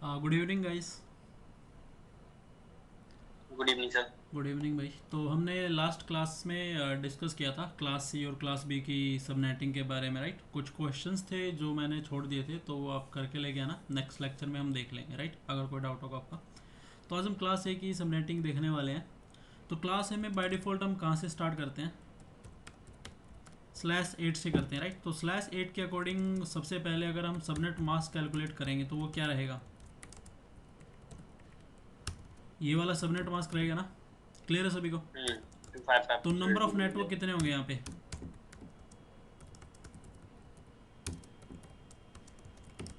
Good evening guys. Good evening sir. Good evening भाई। तो हमने लास्ट क्लास में डिस्कस किया था क्लास सी और क्लास बी की सबनेटिंग के बारे में, राइट। कुछ क्वेश्चंस थे जो मैंने छोड़ दिए थे, तो वो आप करके लेके आना, नेक्स्ट लेक्चर में हम देख लेंगे, राइट, अगर कोई डाउट होगा आपका। तो आज हम क्लास ए की सबनेटिंग देखने वाले हैं। तो क्लास ए में बाय डिफ़ॉल्ट हम कहाँ से स्टार्ट करते हैं? /8 से करते हैं, राइट। तो /8 के अकॉर्डिंग सबसे पहले अगर हम सबनेट मास्क कैलकुलेट करेंगे तो वो क्या रहेगा? ये वाला सबनेट मास्क रहेगा ना? क्लियर है सभी को? 255 तो नंबर ऑफ नेटवर्क 0. कितने होंगे यहाँ पे?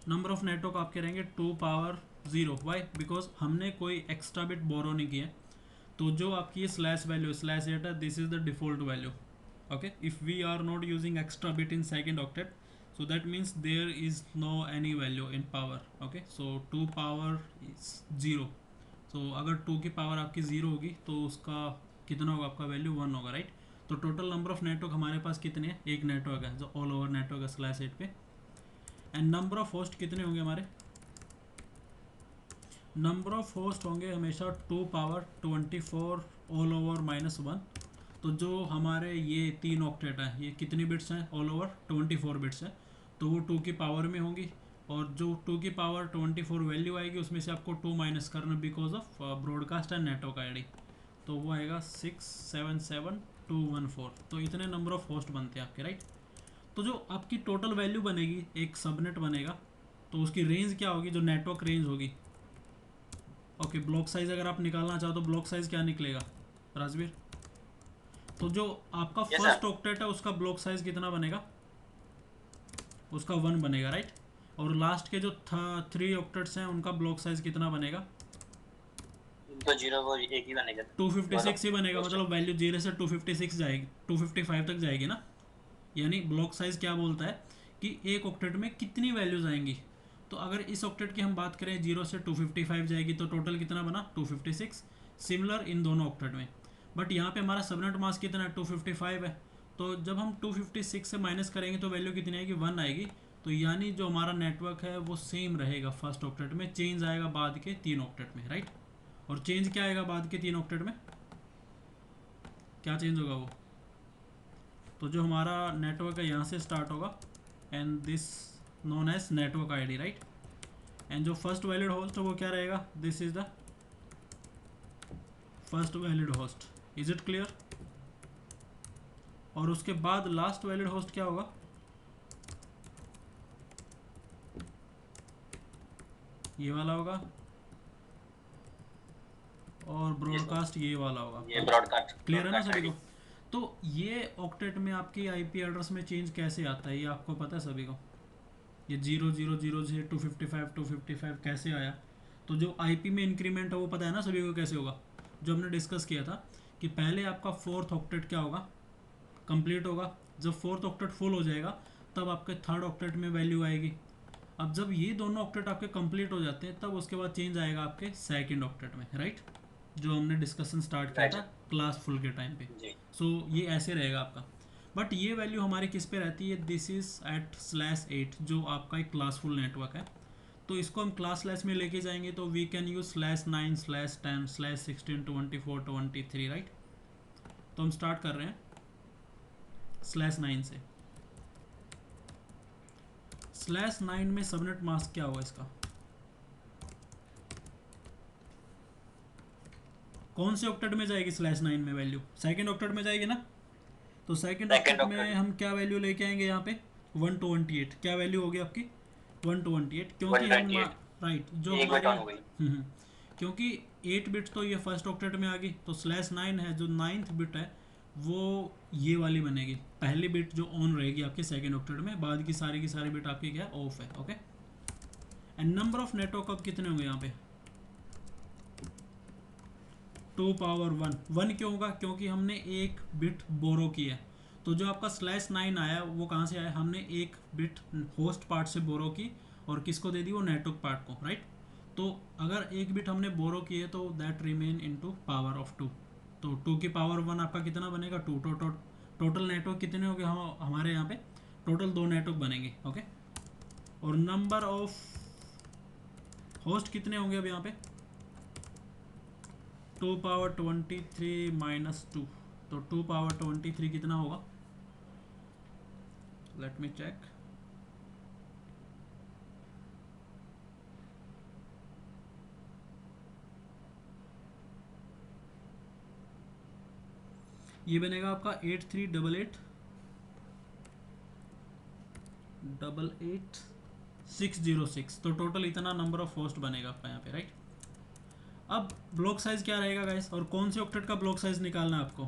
नंबर ऑफ नेटवर्क आपके रहेंगे 2 पावर 0। वाई? बिकॉज हमने कोई एक्स्ट्रा बिट बोरो नहीं किया। तो जो आपकी ये स्लैश वैल्यू /8 है, this is the default value. Okay, if we are not using extra bit in second octet, so that means there is no any value in power. Okay, so 2 power is 0. so अगर 2 की power आपकी 0 होगी तो उसका कितना होगा? आपका value 1 होगा, राइट। तो टोटल नंबर ऑफ नेटवर्क हमारे पास कितने हैं? एक नेटवर्क है जो ऑल ओवर नेटवर्क है /8 पे। एंड नंबर ऑफ होस्ट कितने होंगे हमारे? नंबर ऑफ होस्ट होंगे हमेशा 2 पावर 24 ऑल ओवर -1। तो जो हमारे ये 3 ऑक्टेट हैं, ये कितनी बिट्स हैं? ऑल ओवर 24 बिट्स हैं। तो वो 2 की पावर में होंगी, और जो 2 की पावर 24 वैल्यू आएगी उसमें से आपको 2 माइनस करना, because of broadcast and network ID. तो वो आएगा 677214। तो इतने नंबर ऑफ होस्ट बनते हैं आपके, राइट। तो जो आपकी टोटल वैल्यू बनेगी, एक सबनेट बनेगा, तो उसकी रेंज क्या होगी? जो नेटवर्क रेंज होगी। ओके, ब्लॉक साइज अगर आप निकालना चाहो तो ब्लॉक साइज क्या निकलेगा राजवीर? तो जो आपका यस सर। फर्स्ट ऑक्टेट है उसका ब्लॉक साइज कितना बनेगा? उसका 1 बनेगा, राइट। और लास्ट के जो 3 ऑक्टेट्स हैं उनका ब्लॉक साइज कितना बनेगा? इनको जीरो वो एक ही बनेगा। दोनों 256 ही बनेगा। पोस्ट। मतलब वैल्यू 0 से 256 जाएगी, 255 तक जाएगी ना। यानी ब्लॉक साइज क्या बोलता है कि एक ऑक्टेट में कितनी वैल्यूज आएंगी। तो अगर इस ऑक्टेट की हम बात करें 0 से 255 जाएगी, तो टोटल कितना बना? 256। सिमिलर इन दोनों ऑक्टेट में। बट यहाँ पे हमारा सबनेट मास्क कितना है? 255 है। तो जब हम 256 से माइनस करेंगे तो वैल्यू कितनी आएगी? 1 आएगी। तो यानी जो हमारा नेटवर्क है वो सेम रहेगा फर्स्ट ऑक्टेट में, चेंज आएगा बाद के 3 ऑक्टेट में, राइट। और चेंज क्या आएगा बाद के 3 ऑक्टेट में? क्या चेंज होगा वो? तो जो हमारा नेटवर्क है यहाँ से स्टार्ट होगा, and this known as network ID, right. And जो फर्स्ट वैलिड होस्ट है वो क्या रहेगा? This is the first valid host. Is it clear? और उसके बाद लास्ट वैलिड होस्ट क्या होगा? ये वाला होगा, और ब्रॉडकास्ट ये वाला होगा ये आपका। ब्रॉडकास्ट क्लियर है ना ब्रॉडकास्ट सभी को? आईडी। तो ये ऑक्टेट में आपकी आईपी एड्रेस में चेंज कैसे आता है, ये आपको पता है सभी को? ये 000 से 255 कैसे आया? तो जो आईपी में इंक्रीमेंट है वो पता है ना सभी को कैसे होगा? जो हमने डिस्कस किया था कि पहले आपका फोर्थ ऑक्टेट क्या होगा? कंप्लीट होगा। जब फोर्थ ऑक्टेट फुल हो जाएगा तब आपके थर्ड ऑक्टेट में वैल्यू आएगी। अब जब ये दोनों ऑक्टेट आपके कंप्लीट हो जाते हैं तब उसके बाद चेंज आएगा आपके सेकंड ऑक्टेट में, राइट। जो हमने डिस्कशन स्टार्ट किया राइट था सर। क्लास फुल के टाइम पे। जी। सो ये ऐसे रहेगा आपका। बट ये वैल्यू हमारी किस पे रहती है? दिस इज एट /8, जो आपका एक क्लासफुल नेटवर्क है। तो इसको हम क्लास स्लैश में लेके जाएंगे तो वी कैन यूज /9 /10 /16 24 23, राइट। तो हम स्टार्ट कर रहे हैं /9 से। /9 में सबनेट मास्क क्या होगा इसका? कौन से ऑक्टेट में जाएगी /9 में वैल्यू? सेकंड ऑक्टेट में जाएगी ना। तो सेकंड सेकंड ऑक्टेट डॉक्टर। में हम क्या वैल्यू लेके आएंगे यहाँ पे? 128। क्या वैल्यू होगी आपकी? 128, वन क्योंकि हम ट्वेंटी एट राइट जो एक बट हमारी ऑन हो गई। क्योंकि 8 बिट तो ये फर्स्ट ऑक्टेट में आ गई, तो /9 है जो नाइन्थ बिट है वो ये वाली बनेगी। पहली बिट जो ऑन रहेगी आपके सेकंड ऑक्टेट में, बाद की सारी बिट आपकी क्या है? ऑफ है। Okay. And number of network अब कितने होंगे यहाँ पे? 2 पावर 1 क्यों होगा? क्योंकि हमने एक बिट बोरो किया है। तो जो आपका /9 आया वो कहाँ से आया? हमने एक बिट होस्ट पार्ट से बोरो की और किसको दे दी? वो नेटवर्क पार्ट को, राइट। तो अगर एक बिट हमने बोरो की है तो that remain into power of 2। तो 2 की पावर 1 आपका कितना बनेगा? 2। टोटल नेटवर्क कितने हो गए हमारे यहाँ पे? टोटल 2 नेटवर्क बनेंगे, ओके। और नंबर ऑफ होस्ट कितने होंगे अब यहाँ पे 2 पावर 23 माइनस 2, तो 2 पावर 23 कितना होगा, लेट मी चेक। ये बनेगा आपका 8388888606, तो टोटल इतना नंबर ऑफ होस्ट बनेगा आपका यहाँ पे, राइट। अब ब्लॉक साइज क्या रहेगा गाइस, और कौन से ऑक्टेट का ब्लॉक साइज निकालना है आपको,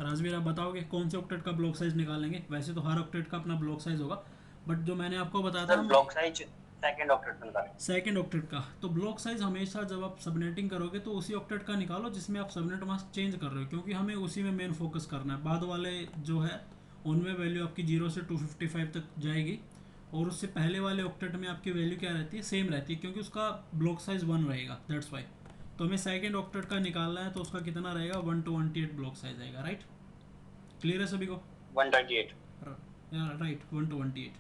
राजवीर आप बताओगे कौन से ऑक्टेट का ब्लॉक साइज निकालेंगे। वैसे तो हर ऑक्टेट का अपना ब्लॉक साइज होगा, बट जो मैंने आपको बताया था ब्लॉक साइज सेकंड ऑक्टेट का निकालेंगे, सेकंड ऑक्टेट का। तो ब्लॉक साइज हमेशा जब आप सबनेटिंग करोगे तो उसी ऑक्टेट का निकालो जिसमें आप सबनेट मास्क चेंज कर रहे हो, क्योंकि हमें उसी में मेन फोकस करना है। बाद वाले जो है उनमें वैल्यू आपकी 0 से 255 तक जाएगी, और उससे पहले वाले ऑक्टेट में आपकी वैल्यू क्या रहती है, सेम रहती है, क्योंकि उसका ब्लॉक साइज 1 रहेगा, दैट्स वाई। तो हमें सेकंड ऑक्टेट का निकालना है, तो उसका कितना रहेगा 128 ब्लॉक साइज आएगा, राइट। क्लियर है सभी को, 128 राइट 128।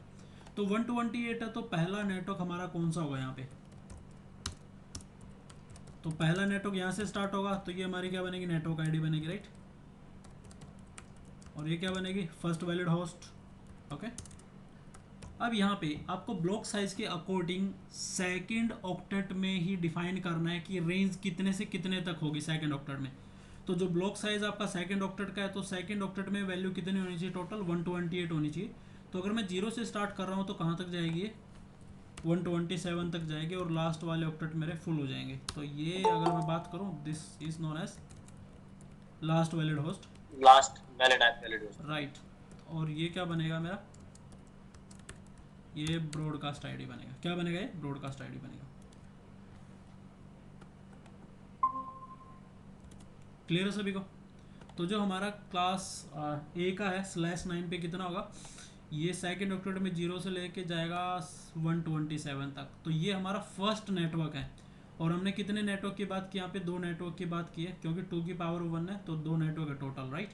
तो 128 है, तो पहला नेटवर्क हमारा कौन सा होगा यहाँ पे, तो पहला नेटवर्क यहाँ से स्टार्ट होगा, तो ये हमारी क्या बनेगी, नेटवर्क आईडी बनेगी, राइट। और ये क्या बनेगी, फर्स्ट वैलिड होस्ट, ओके। अब यहाँ पे आपको ब्लॉक साइज के अकॉर्डिंग सेकंड ऑक्टेट में ही डिफाइन करना है कि रेंज कितने से कितने तक होगी सेकंड ऑक्टेट में। तो जो ब्लॉक साइज आपका सेकंड ऑक्टेट का है, तो सेकंड ऑक्टेट में वैल्यू कितनी होनी चाहिए, टोटल 128 होनी चाहिए। तो अगर मैं 0 से स्टार्ट कर रहा हूँ तो कहाँ तक जाएगी ये, 127 तक जाएगी, और लास्ट वाले ऑक्टेट मेरे फुल हो जाएंगे। तो ये अगर मैं बात करूँ, this is known as last valid host, last valid host, right. और ये क्या बनेगा मेरा, ये ब्रॉडकास्ट आईडी बनेगा। क्या बनेगा, ये ब्रॉडकास्ट आईडी बनेगा। क्लियर है सभी को। तो जो हमारा क्लास ए का है /9 पे कितना होगा, ये सेकंड ऑक्टेट में 0 से लेके जाएगा 127 तक। तो ये हमारा फर्स्ट नेटवर्क है, और हमने कितने नेटवर्क की बात की, यहाँ पे 2 नेटवर्क की बात की है, क्योंकि 2 की पावर 1 है, तो 2 नेटवर्क है टोटल, राइट।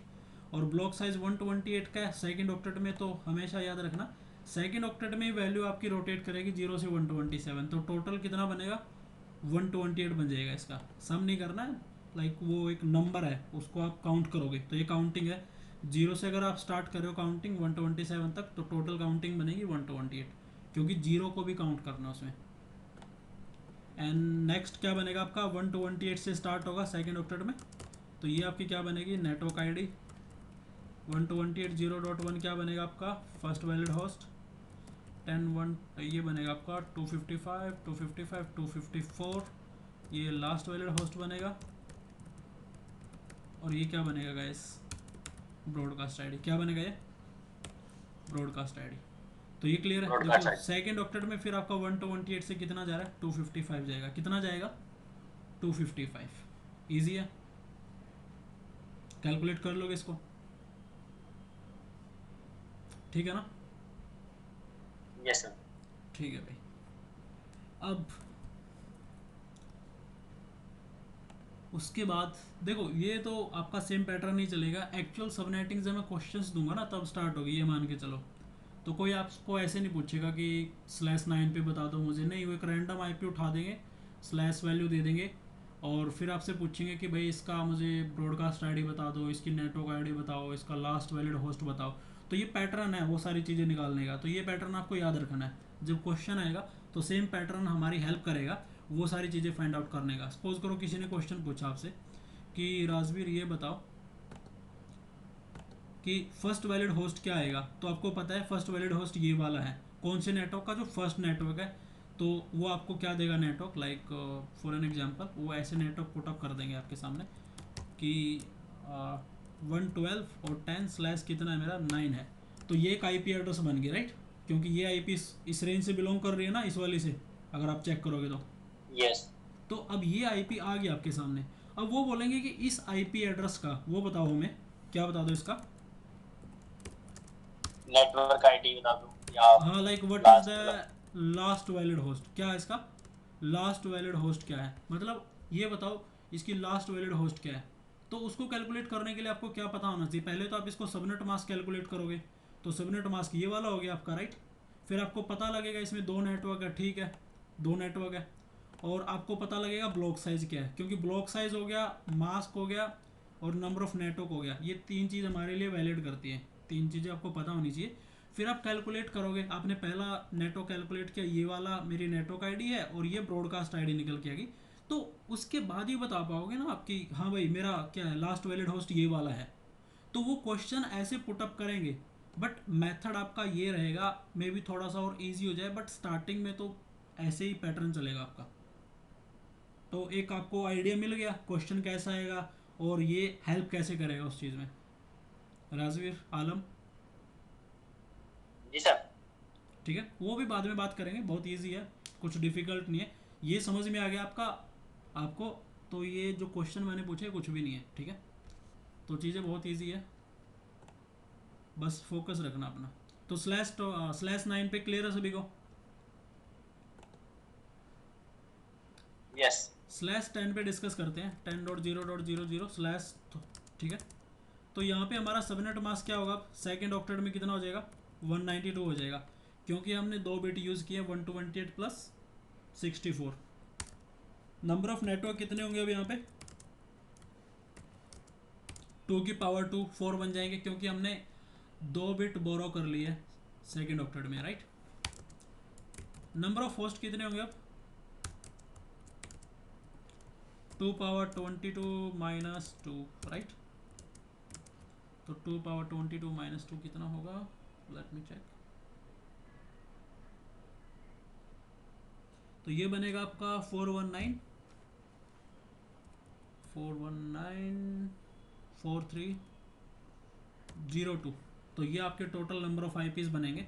और ब्लॉक साइज 128 का है सेकंड ऑक्टेट में, तो हमेशा याद रखना सेकंड ऑक्टेट में वैल्यू आपकी रोटेट करेगी 0 से 127, तो टोटल कितना बनेगा 128 बन जाएगा। इसका सम नहीं करना है, लाइक वो एक नंबर है उसको आप काउंट करोगे, तो ये काउंटिंग है। 0 से अगर आप स्टार्ट कर रहे हो काउंटिंग 127 तक, तो टोटल काउंटिंग बनेगी 128, क्योंकि 0 को भी काउंट करना है उसमें। एंड नेक्स्ट क्या बनेगा आपका, 128 से स्टार्ट होगा सेकंड ऑक्टेट में, तो ये आपकी क्या बनेगी, नेटवर्क आईडी 128.0.1 क्या बनेगा आपका, फर्स्ट वैलिड होस्ट 10.1, तो ये बनेगा आपका 255 255 254, ये लास्ट वैलिड होस्ट बनेगा। और ये क्या बनेगा गाइस, ब्रॉडकास्ट आईडी। क्या बनेगा ये, ब्रॉडकास्ट आईडी। तो ये क्लियर है। तो सेकंड ऑक्टेट में फिर आपका 128 से कितना जा रहा है, 255 जाएगा। कितना जाएगा, 255। इजी है, कैलकुलेट कर लोगे इसको, ठीक है ना। यस सर, ठीक है भाई। अब उसके बाद देखो, ये तो आपका सेम पैटर्न ही चलेगा। एक्चुअल सबनेटिंग जब मैं क्वेश्चंस दूंगा ना तब स्टार्ट होगी, ये मान के चलो। तो कोई आपको ऐसे नहीं पूछेगा कि /9 पे बता दो मुझे, नहीं, वो एक रैंडम आईपी उठा देंगे, स्लैश वैल्यू दे देंगे, और फिर आपसे पूछेंगे कि भाई इसका मुझे ब्रॉडकास्ट आईडी बता दो, इसकी नेटवर्क आईडी बताओ, इसका लास्ट वैलिड होस्ट बताओ। तो ये पैटर्न है वो सारी चीज़ें निकालने का। तो ये पैटर्न आपको याद रखना है, जब क्वेश्चन आएगा तो सेम पैटर्न हमारी हेल्प करेगा वो सारी चीज़ें फाइंड आउट करने का। सपोज करो किसी ने क्वेश्चन पूछा आपसे कि राजवीर ये बताओ कि फर्स्ट वैलिड होस्ट क्या आएगा, तो आपको पता है फर्स्ट वैलिड होस्ट ये वाला है, कौन से नेटवर्क का, जो फर्स्ट नेटवर्क है। तो वो आपको क्या देगा network, like for an example वो ऐसे नेटवर्क पुटअप कर देंगे आपके सामने कि 112 और 10 स्लैश कितना है मेरा 9 है। तो ये एक आईपी एड्रेस बन गया, राइट, क्योंकि ये आईपी इस रेंज से बिलोंग कर रही है ना, इस वाली से, अगर आप चेक करोगे तो यस। तो अब ये आईपी आ गया आपके सामने। अब वो बोलेंगे कि इस आईपी एड्रेस का वो बताओ हमें, क्या बता दो इसका, नेटवर्क आईडी बता दो, या हाँ, like what is the last valid host, क्या है इसका लास्ट वैलिड होस्ट क्या है, मतलब ये बताओ इसकी लास्ट वैलिड होस्ट क्या है। तो उसको कैलकुलेट करने के लिए आपको क्या पता होना चाहिए, पहले तो आप इसको सबनेट मास्क कैलकुलेट करोगे, तो सबनेट मास्क ये वाला हो गया आपका, राइट। फिर आपको पता लगेगा इसमें 2 नेटवर्क है, ठीक है, दो नेटवर्क है। और आपको पता लगेगा ब्लॉक साइज क्या है, क्योंकि ब्लॉक साइज हो गया, मास्क हो गया और नंबर ऑफ नेटवर्क हो गया, ये तीन चीज़ हमारे लिए वैलिड करती हैं। तीन चीज़ें आपको पता होनी चाहिए। फिर आप कैलकुलेट करोगे, आपने पहला नेटवर्क कैलकुलेट किया, ये वाला मेरी नेटवर्क आईडी है और ये ब्रॉडकास्ट आईडी निकल के आ गई, तो उसके बाद ही बता पाओगे ना आपकी, हाँ भाई मेरा क्या है, लास्ट वैलिड होस्ट ये वाला है। तो वो क्वेश्चन ऐसे पुटअप करेंगे, बट मेथड आपका ये रहेगा, मे बी थोड़ा सा और इजी हो जाए, बट स्टार्टिंग में तो ऐसे ही पैटर्न चलेगा आपका। तो एक आपको आइडिया मिल गया क्वेश्चन कैसा आएगा और ये हेल्प कैसे करेगा उस चीज़ में। राजवीर, आलम, जी सर। ठीक है, वो भी बाद में बात करेंगे, बहुत इजी है, कुछ डिफिकल्ट नहीं है। ये समझ में आ गया आपका, आपको, तो ये जो क्वेश्चन मैंने पूछे कुछ भी नहीं है, ठीक है। तो चीज़ें बहुत इजी है, बस फोकस रखना अपना। तो /9 पे क्लियर है सभी को? यस। /10 पे डिस्कस करते हैं, 10.0.00 स्लैश, ठीक है। तो यहाँ पे हमारा सबनेट मास्क क्या होगा, सेकेंड ऑक्टेट में कितना हो जाएगा, 192 हो जाएगा, क्योंकि हमने 2 बिट यूज़ किए, 128 प्लस 64। नंबर ऑफ नेटवर्क कितने होंगे अब यहाँ पे, 2 की पावर 2, 4 बन जाएंगे, क्योंकि हमने 2 बिट बोरो कर लिए सेकेंड ऑक्टेट में, राइट। नंबर ऑफ होस्ट कितने होंगे अब, 2 पावर 22 माइनस 2, राइट। तो 2 पावर 22 माइनस 2 कितना होगा, लेट मी चेक। तो ये बनेगा आपका 4194302। तो ये आपके टोटल नंबर ऑफ आईपीज बनेंगे।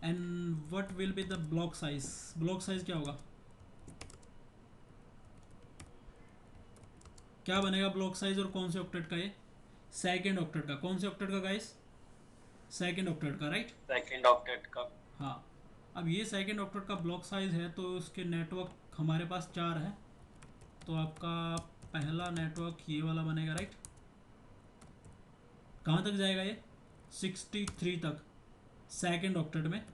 And what will be the block size, block size क्या होगा, क्या बनेगा ब्लॉक साइज, और कौन से ऑक्टेट का, ये सेकेंड ऑक्टेट का। कौन से ऑक्टेट का गाइस, सेकेंड ऑक्टेट का, राइट। सेकंड ऑक्टेट का। हाँ, अब ये सेकेंड ऑक्टेट का ब्लॉक साइज है, तो उसके नेटवर्क हमारे पास 4 है। तो आपका पहला नेटवर्क ये वाला बनेगा, राइट। कहाँ तक जाएगा ये, 63 तक, सेकेंड ऑक्टेट में।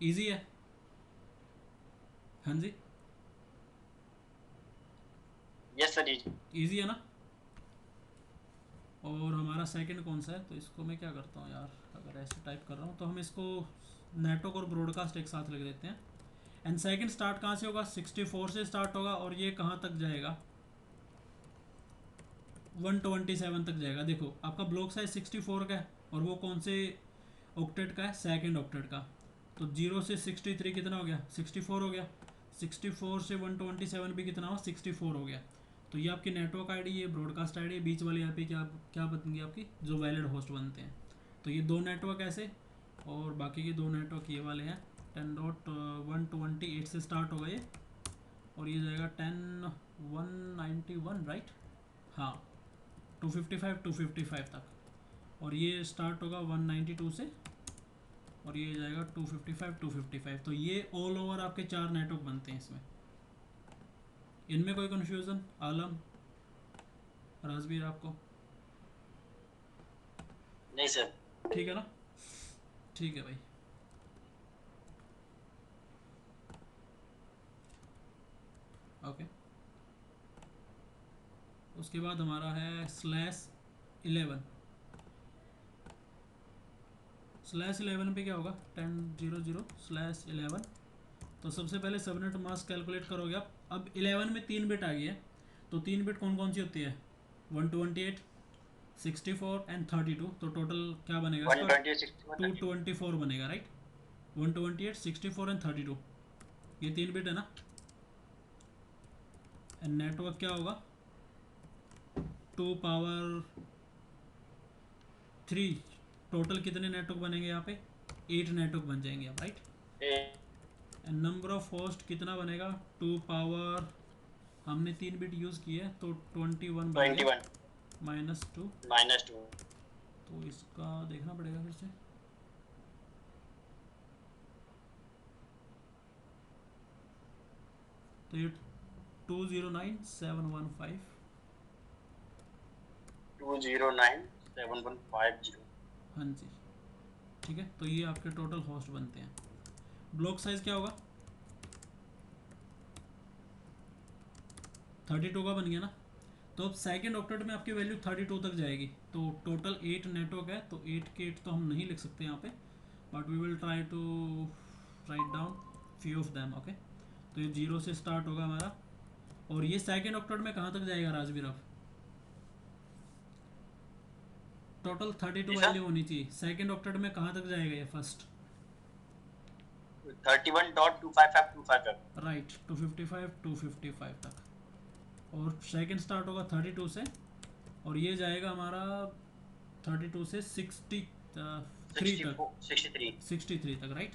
इजी है, हाँ जी, यस सर जी। इजी है ना। और हमारा सेकंड कौन सा है, तो इसको मैं क्या करता हूँ यार, अगर ऐसे टाइप कर रहा हूँ तो हम इसको नेटवर्क और ब्रॉडकास्ट एक साथ लिख देते हैं। एंड सेकंड स्टार्ट कहाँ से होगा, 64 से स्टार्ट होगा, और ये कहाँ तक जाएगा, 127 तक जाएगा। देखो आपका ब्लॉक साइज 64 का है, और वो कौन से ऑक्टेट का है, सेकंड ऑक्टेट का। तो 0 से 63 कितना हो गया, 64 हो गया। 64 से 127 भी कितना हुआ, 64 हो गया। तो ये आपकी नेटवर्क आईडी, ये ब्रॉडकास्ट आईडी, बीच वाली यहाँ पे क्या क्या बनेंगी आपकी, जो वैलिड होस्ट बनते हैं। तो ये 2 नेटवर्क ऐसे, और बाकी के 2 नेटवर्क ये वाले हैं। 10.128 से स्टार्ट होगा ये, और ये जाएगा 10.191, राइट। हाँ, 255 तक, और ये स्टार्ट होगा 192 से, और ये जाएगा 255। तो ये ऑल ओवर आपके 4 नेटवर्क बनते हैं इसमें। इनमें कोई कन्फ्यूज़न, आलम, राजवीर, आपको नहीं सर। ठीक है ना, ठीक है भाई। ओके, उसके बाद हमारा है /11। /11 पे क्या होगा, 10.00/11। तो सबसे पहले सबनेट मास्क कैलकुलेट करोगे आप। अब 11 में 3 बिट आ गई है, तो 3 बिट कौन कौन सी होती है, 128, 64 एंड 32। तो टोटल क्या बनेगा इसका, 224 बनेगा, राइट। 128, 64 एंड 32, ये 3 बिट है ना। एंड नेटवर्क क्या होगा, 2 पावर 3। टोटल कितने नेटवर्क बनेंगे यहाँ पे, 8 नेटवर्क बन जाएंगे अब, right. And number of host कितना बनेगा, 2 पावर, हमने 3 बिट यूज़ किया है, तो 21 बनेगा, -2। तो इसका देखना पड़ेगा फिर से, तो ये 209,715। 209,715। हाँ जी, ठीक है। तो ये आपके टोटल होस्ट बनते हैं। ब्लॉक साइज क्या होगा, 32 का बन गया ना। तो अब सेकेंड ऑक्टेट में आपकी वैल्यू 32 तक जाएगी। तो टोटल 8 नेटवर्क है, तो 8 के 8 तो हम नहीं लिख सकते यहाँ पे, but we will try to write down few of them. Okay, तो ये 0 से स्टार्ट होगा हमारा, और ये सेकेंड ऑक्टेट में कहाँ तक जाएगा राजवीर? अब टोटल 32 वैल्यू होनी चाहिए, सेकेंड ऑक्टेट में कहाँ तक जाएगा ये फर्स्ट? 31.255 राइट, 255 तक, और सेकेंड स्टार्ट होगा 32 से, और ये जाएगा हमारा 32 से 63 तक, राइट।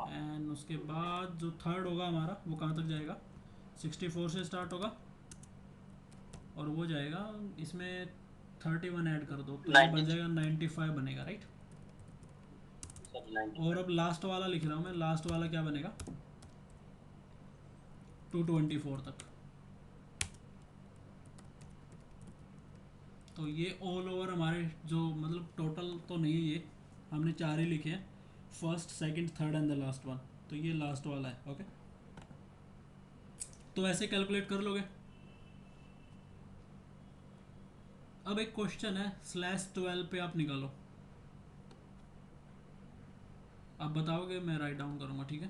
एंड उसके बाद जो थर्ड होगा हमारा वो कहाँ तक जाएगा? 64 से स्टार्ट होगा, और वो जाएगा, इसमें 31 ऐड कर दो तो ये बन जाएगा 95 बनेगा, राइट। और अब लास्ट वाला लिख रहा हूँ मैं, लास्ट वाला क्या बनेगा? 224 तक। तो ये ऑल ओवर हमारे जो मतलब टोटल तो नहीं है, ये हमने 4 ही लिखे हैं, first second third and the last one, तो ये लास्ट वाला है। ओके, तो ऐसे कैलकुलेट कर लोगे। अब एक क्वेश्चन है, /12 पे आप निकालो, आप बताओगे, मैं राइट डाउन करूँगा, ठीक है।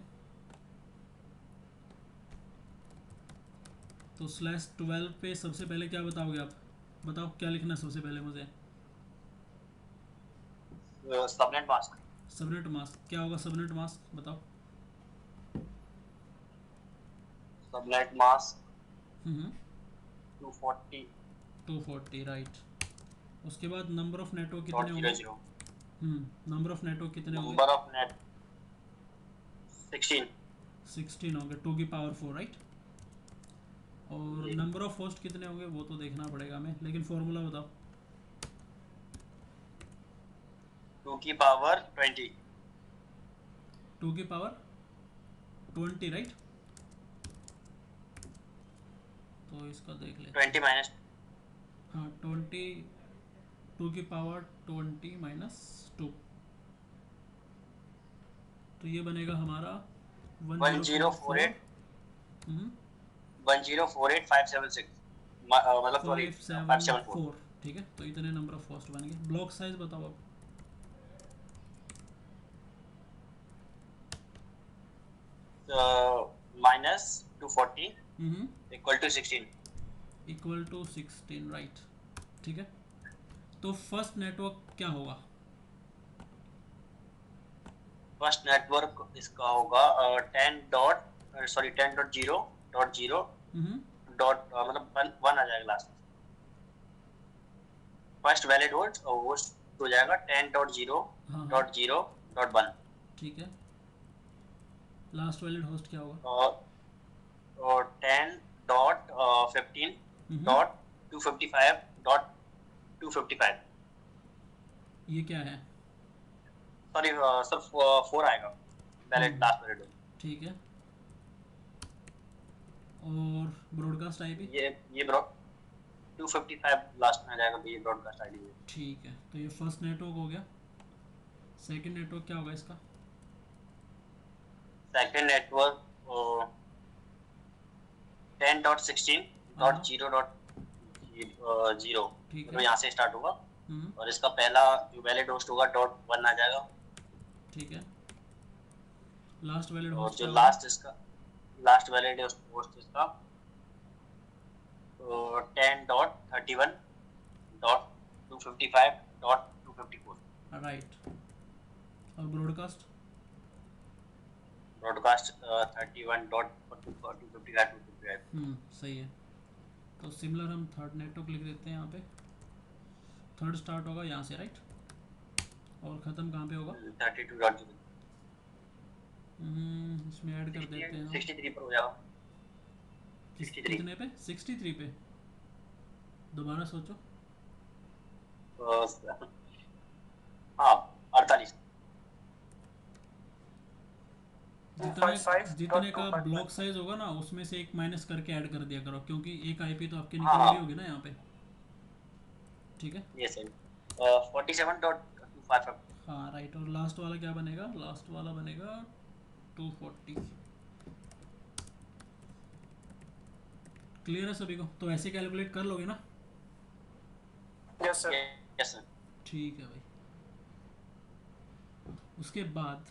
तो /12 पे सबसे पहले क्या बताओगे आप? बताओ क्या लिखना है सबसे पहले मुझे? Subnet mask. सबनेट मास्क क्या होगा? सबनेट मास्क बताओ। Subnet mask 240 right. उसके बाद नंबर ऑफ नेटवर्क कितने होंगे? नंबर ऑफ नेटवर्क कितने होंगे? नंबर ऑफ नेट 16 होंगे, 2 की पावर 4, राइट। और नंबर ऑफ होस्ट कितने होंगे वो तो देखना पड़ेगा हमें, लेकिन फॉर्मूला बताओ। 2 की पावर 20। 2 की पावर 20, राइट। तो इसका देख ले, 20 माइनस, हाँ 20, 2 की पावर 20 माइनस 2, तो ये बनेगा हमारा 1048 1048576, मतलब सॉरी 574। ठीक है, तो इतने नंबर ऑफ होस्ट बन गए। ब्लॉक साइज बताओ अब। Minus 240 equal to 16। Equal to 16, right, ठीक है। तो फर्स्ट नेटवर्क क्या होगा? फर्स्ट नेटवर्क इसका होगा 10.0.0 डॉट मतलब 1 आ जाएगा लास्ट। फर्स्ट वैलिड होस्ट हो जाएगा 10.0.0.1। ठीक है, लास्ट वैलिड होस्ट क्या होगा? और 10.15.255.255। ये क्या है? सॉरी सर 4 आएगा वैलिड लास्ट वैलिड। ठीक है, और ब्रॉडकास्ट आईपी ये 255 लास्ट में आ जाएगा, ये ब्रॉडकास्ट आईडी है। ठीक है, तो ये फर्स्ट नेटवर्क हो गया। सेकंड नेटवर्क क्या होगा इसका? सेकंड नेटवर्क 10.16.0.0, तो यहाँ से स्टार्ट होगा, और इसका पहला जो वैलिड होस्ट होगा .1 आ जाएगा। ठीक है, लास्ट वैलिड और होस्ट जो लास्ट वैलिड होस्ट इसका 10.31.255.254, राइट। और ब्रॉडकास्ट 31.255. सही है। तो सिमिलर हम थर्ड नेटवर्क लिख देते हैं यहाँ पे। थर्ड स्टार्ट होगा यहाँ से, राइट, और ख़त्म कहाँ पे होगा? 32.0। इसमें ऐड कर देते हैं 63 पर हो जाएगा। कितने पे? 63 पे। दोबारा सोचो। हाँ 48। जितने का ब्लॉक साइज होगा ना उसमें से एक माइनस करके ऐड कर दिया करो, क्योंकि एक आईपी तो आपकी निकल रही होगी ना यहाँ पे, ठीक है। ये सही 47.255। हाँ राइट, और लास्ट वाला क्या बनेगा? लास्ट वाला बनेगा 240। क्लियर है सभी को? तो ऐसे कैलकुलेट कर लोगे ना? Yes sir. Yes sir. ठीक है भाई। उसके बाद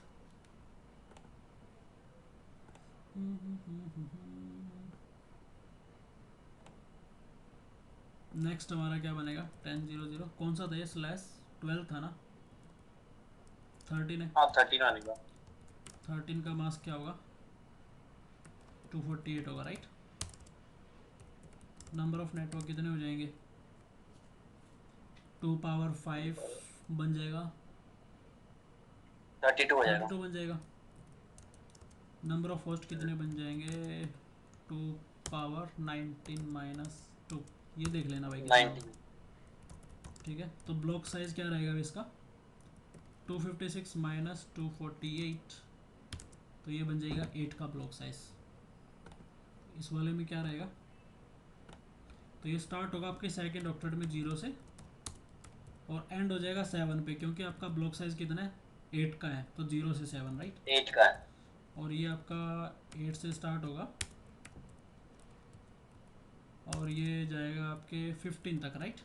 नेक्स्ट हमारा क्या बनेगा? 1000 कौन सा था ये? स्लैश 12 था ना? 13 है। हाँ 13 आने का। 13 का मास क्या होगा? 248 होगा, राइट? नंबर ऑफ नेटवर्क कितने हो जाएंगे? 2 पावर 5 बन जाएगा, 32 हो जाएगा। 32 बन जाएगा। नंबर ऑफ होस्ट कितने बन जाएंगे? 2 पावर 19 माइनस 2। ये देख लेना भाई कितना होगा। 19। ठीक है, तो ब्लॉक साइज क्या रहेगा इसका? 256 माइनस 248, तो ये बन जाएगा 8 का ब्लॉक साइज। इस वाले में क्या रहेगा? तो ये स्टार्ट होगा आपके सेकंड ऑक्टेट में 0 से और एंड हो जाएगा 7 पे, क्योंकि आपका ब्लॉक साइज कितना है? 8 का है, तो 0 से 7, राइट? 8 का है। और ये आपका 8 से स्टार्ट होगा और ये जाएगा आपके 15 तक, राइट?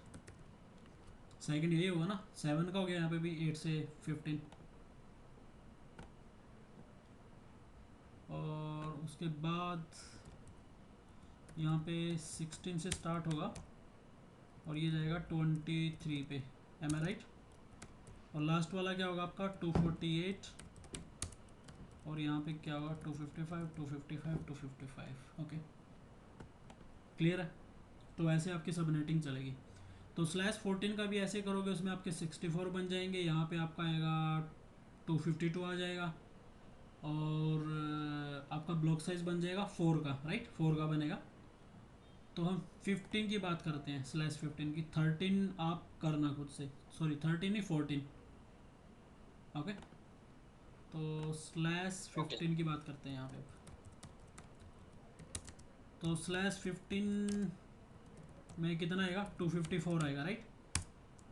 सेकंड यही होगा ना? 7 का हो गया यहाँ पे भी, 8 से 15। और उसके बाद यहाँ पे 16 से स्टार्ट होगा और ये जाएगा 23 पे, एम आई राइट? और लास्ट वाला क्या होगा आपका? 248 और यहाँ पे क्या होगा? 255, 255, 255। ओके, क्लियर है? तो ऐसे आपकी सबनेटिंग चलेगी। तो स्लैश 14 का भी ऐसे करोगे, उसमें आपके 64 बन जाएंगे, यहाँ पे आपका आएगा 252 आ जाएगा और आपका ब्लॉक साइज बन जाएगा 4 का, राइट? 4 का बनेगा। तो हम 15 की बात करते हैं, स्लैश 15 की। 13 आप करना खुद से, सॉरी 13 नहीं 14। ओके, तो स्लैश 15 की बात करते हैं यहाँ पे। तो स्लैश 15 में कितना आएगा? 254 आएगा, राइट?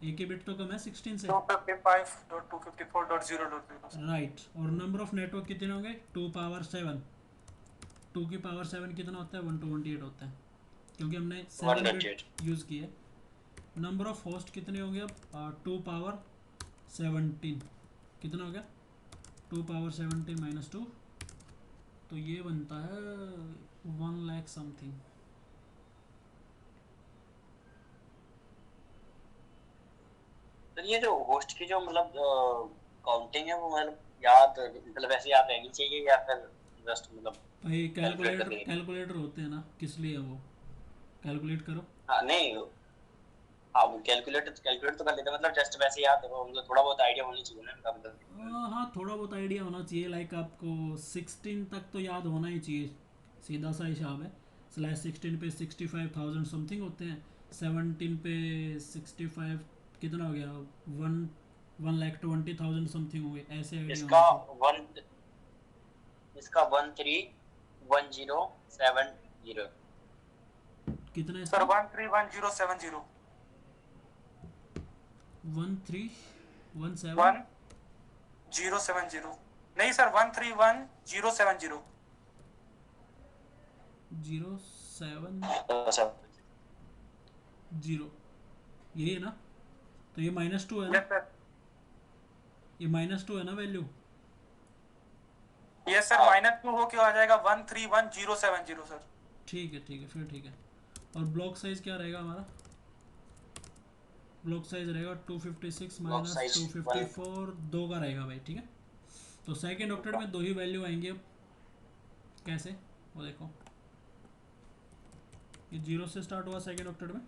एक ही बिट तो कम है 16 से, 255.254.0.0 राइट? और नंबर ऑफ नेटवर्क कितने होंगे? 2 पावर 7। 2 की पावर 7 कितना होता है? 128 होता है, क्योंकि हमने 7 बिट यूज़ की है। नंबर ऑफ होस्ट कितने होंगे अब? 2 पावर 17 कितना हो गया? 2 पावर 17 माइनस 2, तो ये बनता है 1 लाख समथिंग। तो ये जो होस्ट की जो मतलब काउंटिंग है वो मतलब याद मतलब ऐसे याद रहनी चाहिए या फिर जस्ट मतलब भाई कैलकुलेट कैलकुलेटर करके? कैलकुलेटर होते हैं ना, किस लिए है वो? कैलकुलेट करो। हाँ नहीं, हाँ वो कैलकुलेट तो कर लेते हैं, मतलब जस्ट वैसे याद है मतलब थोड़ा बहुत आइडिया होनी चाहिए ना इनका मतलब। हाँ, थोड़ा बहुत आइडिया होना चाहिए। लाइक आपको 16 तक तो याद होना ही चाहिए, सीधा सा हिसाब है। स्लैश 16 पे 65,000 समथिंग होते हैं, 17 पे 65 कितना हो गया? 1,20,000 समथिंग हो गए, ऐसे आइडिया इसका होना चाहिए। 131070। कितना है सर इसका? 131070 1317 1070 नहीं सर 131070 070, यही है ना? तो ये -2 है ना? Yes sir. ये -2 है ना वैल्यू? यस सर, -2 होके आ जाएगा 131070 सर। ठीक है, ठीक है, फिर ठीक है। और ब्लॉक साइज क्या रहेगा हमारा? ब्लॉक साइज रहेगा 256 ब्लॉक माइनस साइज 254, 2 का रहेगा भाई, ठीक है? तो सेकेंड ऑक्टेट में 2 ही वैल्यू आएंगी। अब कैसे, वो देखो, ये 0 से स्टार्ट हुआ सेकेंड ऑक्टेट में,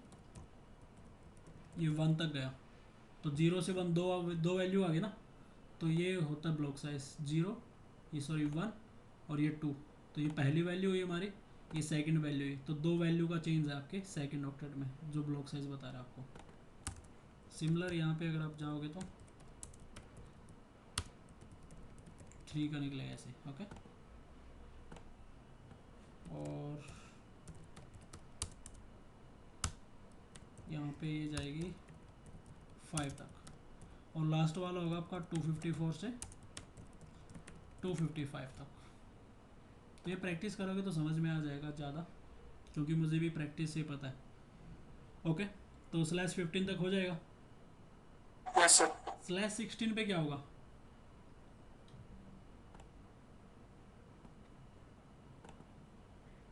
ये 1 तक गया, तो 0 से 1 दो वैल्यू आ गई ना, तो ये होता है ब्लॉक साइज 0, ये सॉरी 1 और ये 2। तो ये पहली वैल्यू हुई हमारी, ये सेकंड वैल्यू हुई, तो 2 वैल्यू का चेंज है आपके सेकंड ऑक्टेट में, जो ब्लॉक साइज बता रहा है आपको। सिमिलर यहाँ पे अगर आप जाओगे तो 3 का निकलेगा ऐसे, ओके? और यहाँ पे ये जाएगी 5 तक, और लास्ट वाला होगा आपका 254 से 255 तक। तो ये प्रैक्टिस करोगे तो समझ में आ जाएगा ज़्यादा, क्योंकि मुझे भी प्रैक्टिस से पता है। ओके, तो /15 तक हो जाएगा। Yes sir. /16 पे क्या होगा?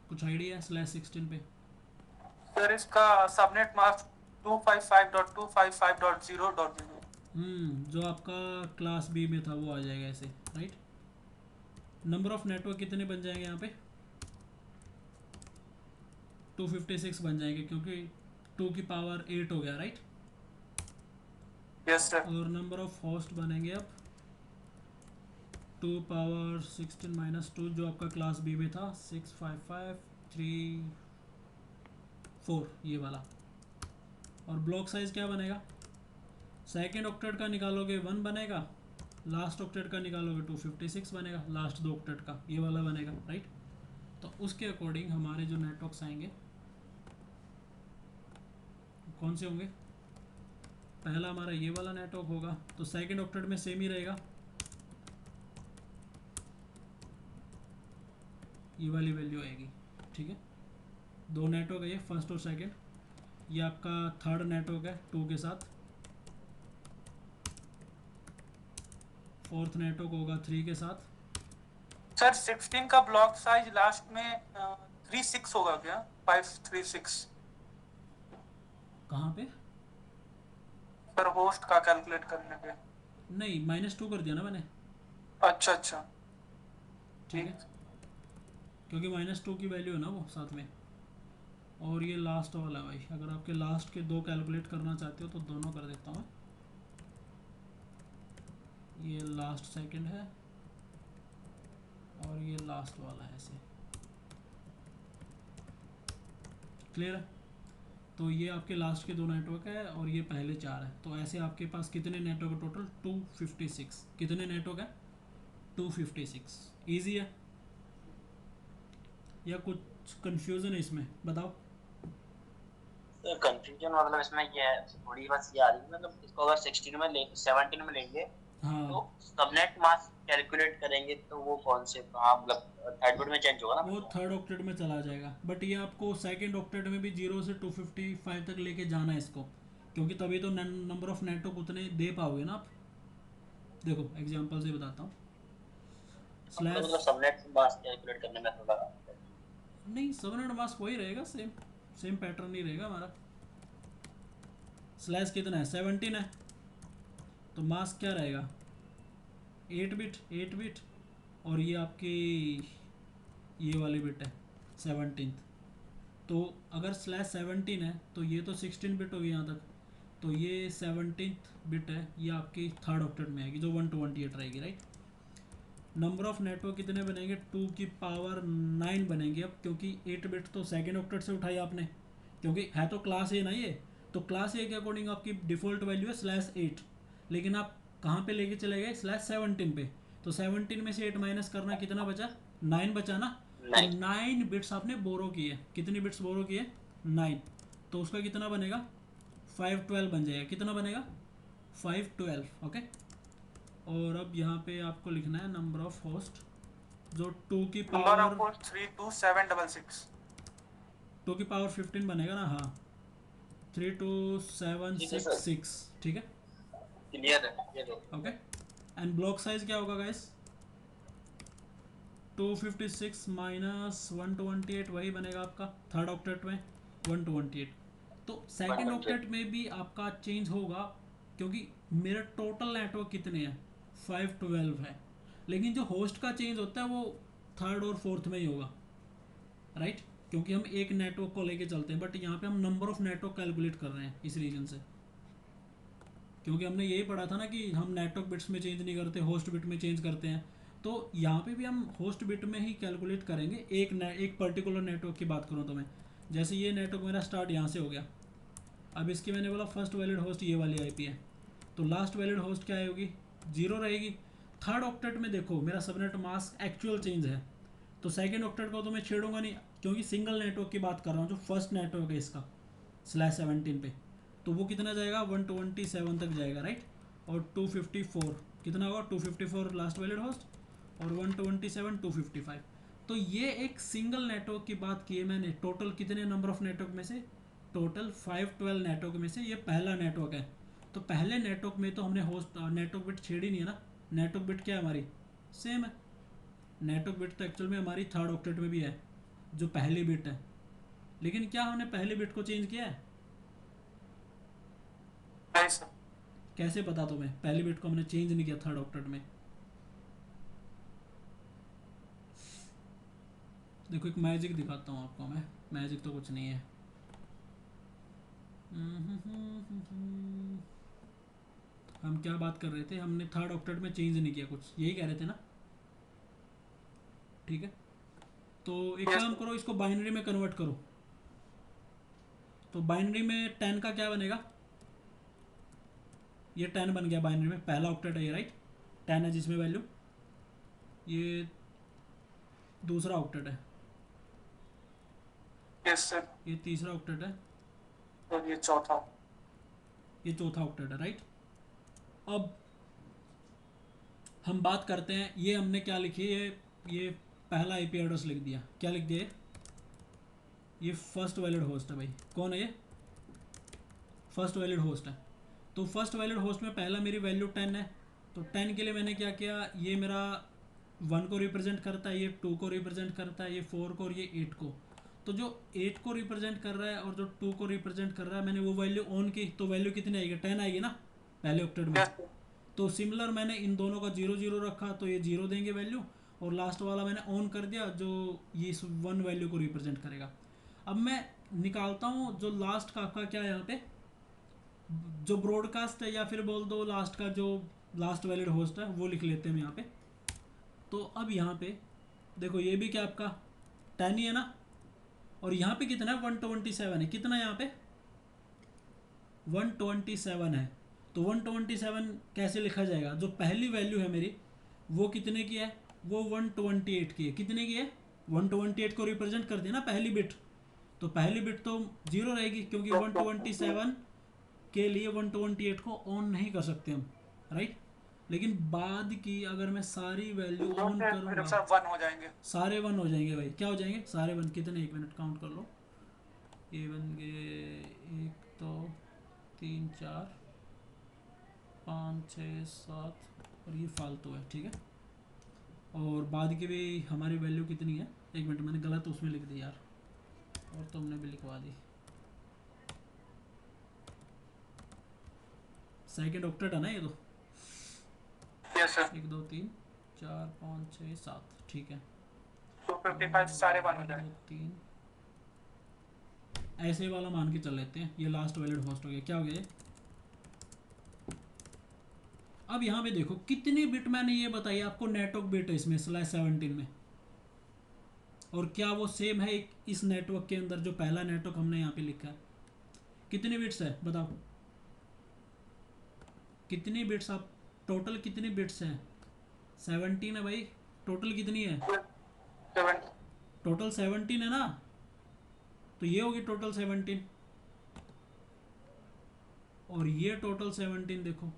कुछ आइडिया है /16 पे? सर इसका सबनेट मास्क 255.255.0.0। जो आपका क्लास बी में था वो आ जाएगा ऐसे, राइट। नंबर ऑफ नेटवर्क कितने बन जाएंगे यहाँ पे? 256 बन जाएंगे, क्योंकि 2 की पावर 8 हो गया, राइट। Yes sir. और नंबर ऑफ होस्ट बनेंगे अब 2 पावर 16 माइनस 2, जो आपका क्लास बी में था 65534, ये वाला। और ब्लॉक साइज क्या बनेगा? सेकेंड ऑक्टेट का निकालोगे 1 बनेगा, लास्ट ऑक्टेट का निकालोगे 256 बनेगा, लास्ट 2 ऑक्टेट का ये वाला बनेगा, राइट। तो उसके अकॉर्डिंग हमारे जो नेटवर्क्स आएंगे कौन से होंगे? पहला हमारा ये वाला नेटवर्क होगा, तो सेकेंड ऑक्टेट में सेम ही रहेगा, ये वाली वैल्यू आएगी, ठीक है। 2 नेटवर्क है ये, फर्स्ट और सेकेंड। ये आपका थर्ड नेटवर्क है 2 के साथ, फोर्थ नेटवर्क होगा 3 के साथ। सर 16 का ब्लॉक साइज लास्ट में 36 होगा क्या? 536 कहाँ पे? सर होस्ट का कैलकुलेट करने पे। नहीं, -2 कर दिया ना मैंने, अच्छा अच्छा ठीक है, क्योंकि -2 की वैल्यू है ना वो साथ में। और ये लास्ट वाला है भाई, अगर आपके लास्ट के 2 कैलकुलेट करना चाहते हो तो दोनों कर देता हूँ। ये लास्ट सेकंड है और ये लास्ट वाला है, ऐसे क्लियर है। तो ये आपके लास्ट के 2 नेटवर्क है और ये पहले 4 है, तो ऐसे आपके पास कितने नेटवर्क टोटल? 256। कितने नेटवर्क है? 256। ईजी है या कुछ कंफ्यूजन है इसमें, बताओ। कंफ्यूजन मतलब इसमें ये है, थोड़ी बस ये आ रही है, मतलब इसको अगर 16 में ले 17 में लेंगे हाँ, तो सबनेट मास्क कैलकुलेट करेंगे तो वो कौन से कहाँ, मतलब थर्ड बिट में चेंज होगा ना? वो थर्ड ऑक्टेट में चला जाएगा, बट ये आपको सेकंड ऑक्टेट में भी 0 से 255 तक लेके जाना है इसको, क्योंकि तभी तो नंबर ऑफ नेटवर्क उतने दे पाओगे ना आप। देखो एग्जांपल से बताता हूँ। मतलब सबनेट मास्क कैलकुलेट करने में थोड़ा नहीं, सबनेट मास्क वही रहेगा, सेम सेम पैटर्न ही रहेगा हमारा। स्लैश कितना है? 17 है, तो मास्क क्या रहेगा? 8 बिट, और ये आपकी ये वाली बिट है 17। तो अगर /17 है तो ये तो 16 बिट होगी यहाँ तक, तो ये 17 बिट है, ये आपकी थर्ड ऑक्टेट में आएगी जो 128 रहेगी, राइट। नंबर ऑफ नेटवर्क कितने बनेंगे? 2 की पावर 9 बनेंगे अब, क्योंकि 8 बिट तो सेकेंड ऑक्टेट से उठाई आपने, क्योंकि है तो क्लास ए ना ये, तो क्लास ए के अकॉर्डिंग आपकी डिफ़ॉल्ट वैल्यू है /8, लेकिन आप कहाँ पे लेके चले गए? /17 पे। तो 17 में से 8 माइनस करना, कितना बचा? 9 बचा ना। तो 9 बिट्स आपने बोरो किए। कितनी बिट्स बोरो किए? 9। तो उसका कितना बनेगा? 512 बन जाएगा। कितना बनेगा? 512, ओके। और अब यहाँ पे आपको लिखना है नंबर ऑफ होस्ट, जो 2 की नंबर पावर ऑफ 32766 2 की पावर 15 बनेगा ना, हाँ 32766, ठीक है, क्लियर है ये तो। ओके। एंड ब्लॉक साइज क्या होगा गाइस? 256 माइनस 128 वही बनेगा आपका थर्ड ऑक्टेट में 128। तो सेकंड ऑक्टेट में भी आपका चेंज होगा, क्योंकि मेरा टोटल नेटवर्क कितने हैं? 512 है, लेकिन जो होस्ट का चेंज होता है वो थर्ड और फोर्थ में ही होगा, राइट, क्योंकि हम एक नेटवर्क को लेके चलते हैं। बट यहाँ पे हम नंबर ऑफ नेटवर्क कैलकुलेट कर रहे हैं इस रीजन से, क्योंकि हमने यही पढ़ा था ना कि हम नेटवर्क बिट्स में चेंज नहीं करते, होस्ट बिट में चेंज करते हैं। तो यहाँ पे भी हम होस्ट बिट में ही कैलकुलेट करेंगे। एक पर्टिकुलर नेटवर्क की बात करूँ तो मैं, जैसे ये नेटवर्क मेरा स्टार्ट यहाँ से हो गया, अब इसकी मैंने बोला फर्स्ट वैलिड होस्ट ये वाली आईपी है, तो लास्ट वैलिड होस्ट क्या होगी? 0 रहेगी। थर्ड ऑक्टेट में देखो मेरा सबनेट मास्क एक्चुअल चेंज है, तो सेकेंड ऑक्टेट को तो मैं छेड़ूंगा नहीं, क्योंकि सिंगल नेटवर्क की बात कर रहा हूँ, जो फर्स्ट नेटवर्क है इसका /17 पे, तो वो कितना जाएगा? 127 तक जाएगा, राइट। और 254 कितना होगा? 254 लास्ट वैलिड होस्ट, और 127 255। तो ये एक सिंगल नेटवर्क की बात की है मैंने। टोटल कितने नंबर ऑफ नेटवर्क में से, टोटल 512 नेटवर्क में से ये पहला नेटवर्क है। तो पहले नेटवर्क में तो हमने होस्ट नेटवर्क बिट छेड़ी नहीं है ना। नेटवर्क बिट क्या है हमारी, सेम है। नेटवर्क बिट तो एक्चुअल में हमारी थर्ड ऑक्टेट में भी है जो पहली बिट है, लेकिन क्या हमने पहली बिट को चेंज किया है? नहीं सर। कैसे पता तुम्हें पहली बिट को हमने चेंज नहीं किया थर्ड ऑक्टेट में? देखो एक मैजिक दिखाता हूँ आपको मैं। मैजिक तो कुछ नहीं है। हम क्या बात कर रहे थे, हमने थर्ड ऑक्टेट में चेंज नहीं किया कुछ, यही कह रहे थे ना? ठीक है, तो एक Yes, काम sir. करो, इसको बाइनरी में कन्वर्ट करो। तो बाइनरी में 10 का क्या बनेगा, ये 10 बन गया बाइनरी में, पहला ऑक्टेट है ये, राइट? 10 है जिसमें वैल्यू, ये दूसरा ऑक्टेट है, यस सर। ये तीसरा ऑक्टेट है, और ये चौथा। ये चौथा ऑक्टेट है, राइट? अब हम बात करते हैं, ये हमने क्या लिखी है, ये पहला आईपी एड्रेस लिख दिया। क्या लिख दिया? ये फर्स्ट वैलिड होस्ट है भाई। कौन है ये? फर्स्ट वैलिड होस्ट है। तो फर्स्ट वैलिड होस्ट में पहला मेरी वैल्यू 10 है, तो 10 के लिए मैंने क्या किया, ये मेरा 1 को रिप्रेजेंट करता है, ये 2 को रिप्रेजेंट करता है, ये 4 को और ये 8 को। तो जो 8 को रिप्रेजेंट कर रहा है और जो 2 को रिप्रेजेंट कर रहा है, मैंने वो वैल्यू ऑन की, तो वैल्यू कितनी आएगी? 10 आएगी ना पहले ऑक्टेट में। Yes sir. तो सिमिलर मैंने इन दोनों का 0 0 रखा, तो ये 0 देंगे वैल्यू, और लास्ट वाला मैंने ऑन कर दिया जो ये इस 1 वैल्यू को रिप्रेजेंट करेगा। अब मैं निकालता हूँ जो लास्ट का आपका क्या है यहाँ पे, जो ब्रॉडकास्ट है, या फिर बोल दो लास्ट का जो लास्ट वैलिड होस्ट है, वो लिख लेते हैं हम यहाँ पे। तो अब यहाँ पे देखो, ये भी क्या आपका 10 ही है ना, और यहाँ पे कितना है, 127 है। कितना यहाँ पे 127 है। तो 127 कैसे लिखा जाएगा? जो पहली वैल्यू है मेरी वो कितने की है, वो 128 की है। कितने की है? 128 को रिप्रेजेंट कर दिया ना पहली बिट, तो पहली बिट तो 0 रहेगी, क्योंकि 127 के लिए 128 को ऑन नहीं कर सकते हम, राइट? लेकिन बाद की अगर मैं सारी वैल्यू ऑन मेरे करूँगा, साथ 1 हो जाएंगे। सारे 1 हो जाएंगे भाई। क्या हो जाएंगे? सारे 1। कितने, एक मिनट काउंट कर लो। ये बन गए 1 2 3 4 5 6 7, और ये फालतू है, ठीक है? और बाद की भी हमारी वैल्यू कितनी है, एक मिनट, मैंने गलत उसमें लिख दी यार, और तुमने भी लिखवा दी। सेकंड ऑक्टेट है ना ये तो। Yes sir. 1 2 3 4 5 6 7, ठीक है। 255 सारे 1 हो जाएंगे। 3 ऐसे वाला मान के चल लेते हैं। ये लास्ट वैलिड होस्ट हो गया। क्या हो गया ये? अब यहाँ पे देखो कितनी बिट मैंने ये बताई आपको, नेटवर्क बिट है इसमें /17 में, और क्या वो सेम है इस नेटवर्क के अंदर जो पहला नेटवर्क हमने यहाँ पे लिखा है? कितनी बिट्स है बताओ, कितनी बिट्स? आप टोटल कितनी बिट्स हैं? 17 है भाई। टोटल कितनी है? 7। टोटल 17 है ना, तो ये होगी टोटल 17, और ये टोटल 17। देखो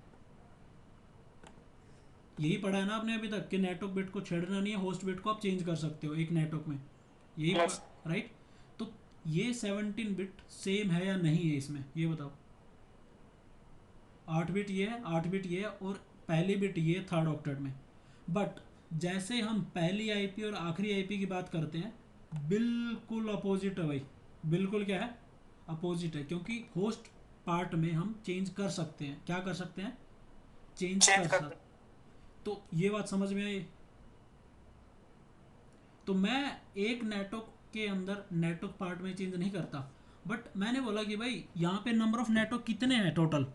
यही पढ़ा है ना आपने अभी तक कि नेटवर्क बिट को छेड़ना नहीं है, होस्ट बिट को आप चेंज कर सकते हो एक नेटवर्क में, यही Yes. राइट? तो ये 17 बिट सेम है या नहीं है इसमें, ये बताओ। 8 बिट ये है, 8 बिट ये है, और पहली बिट ये थर्ड ऑक्टेट में। बट जैसे हम पहली आईपी और आखिरी आईपी की बात करते हैं, बिल्कुल अपोजिट है भाई। बिल्कुल क्या है? अपोजिट है, क्योंकि होस्ट पार्ट में हम चेंज कर सकते हैं। क्या कर सकते हैं? चेंज Change कर कर सकते। तो ये बात समझ में आई? तो मैं एक नेटवर्क के अंदर नेटवर्क पार्ट में चेंज नहीं करता, बट मैंने बोला कि भाई यहाँ पे नंबर ऑफ नेटवर्क कितने हैं टोटल,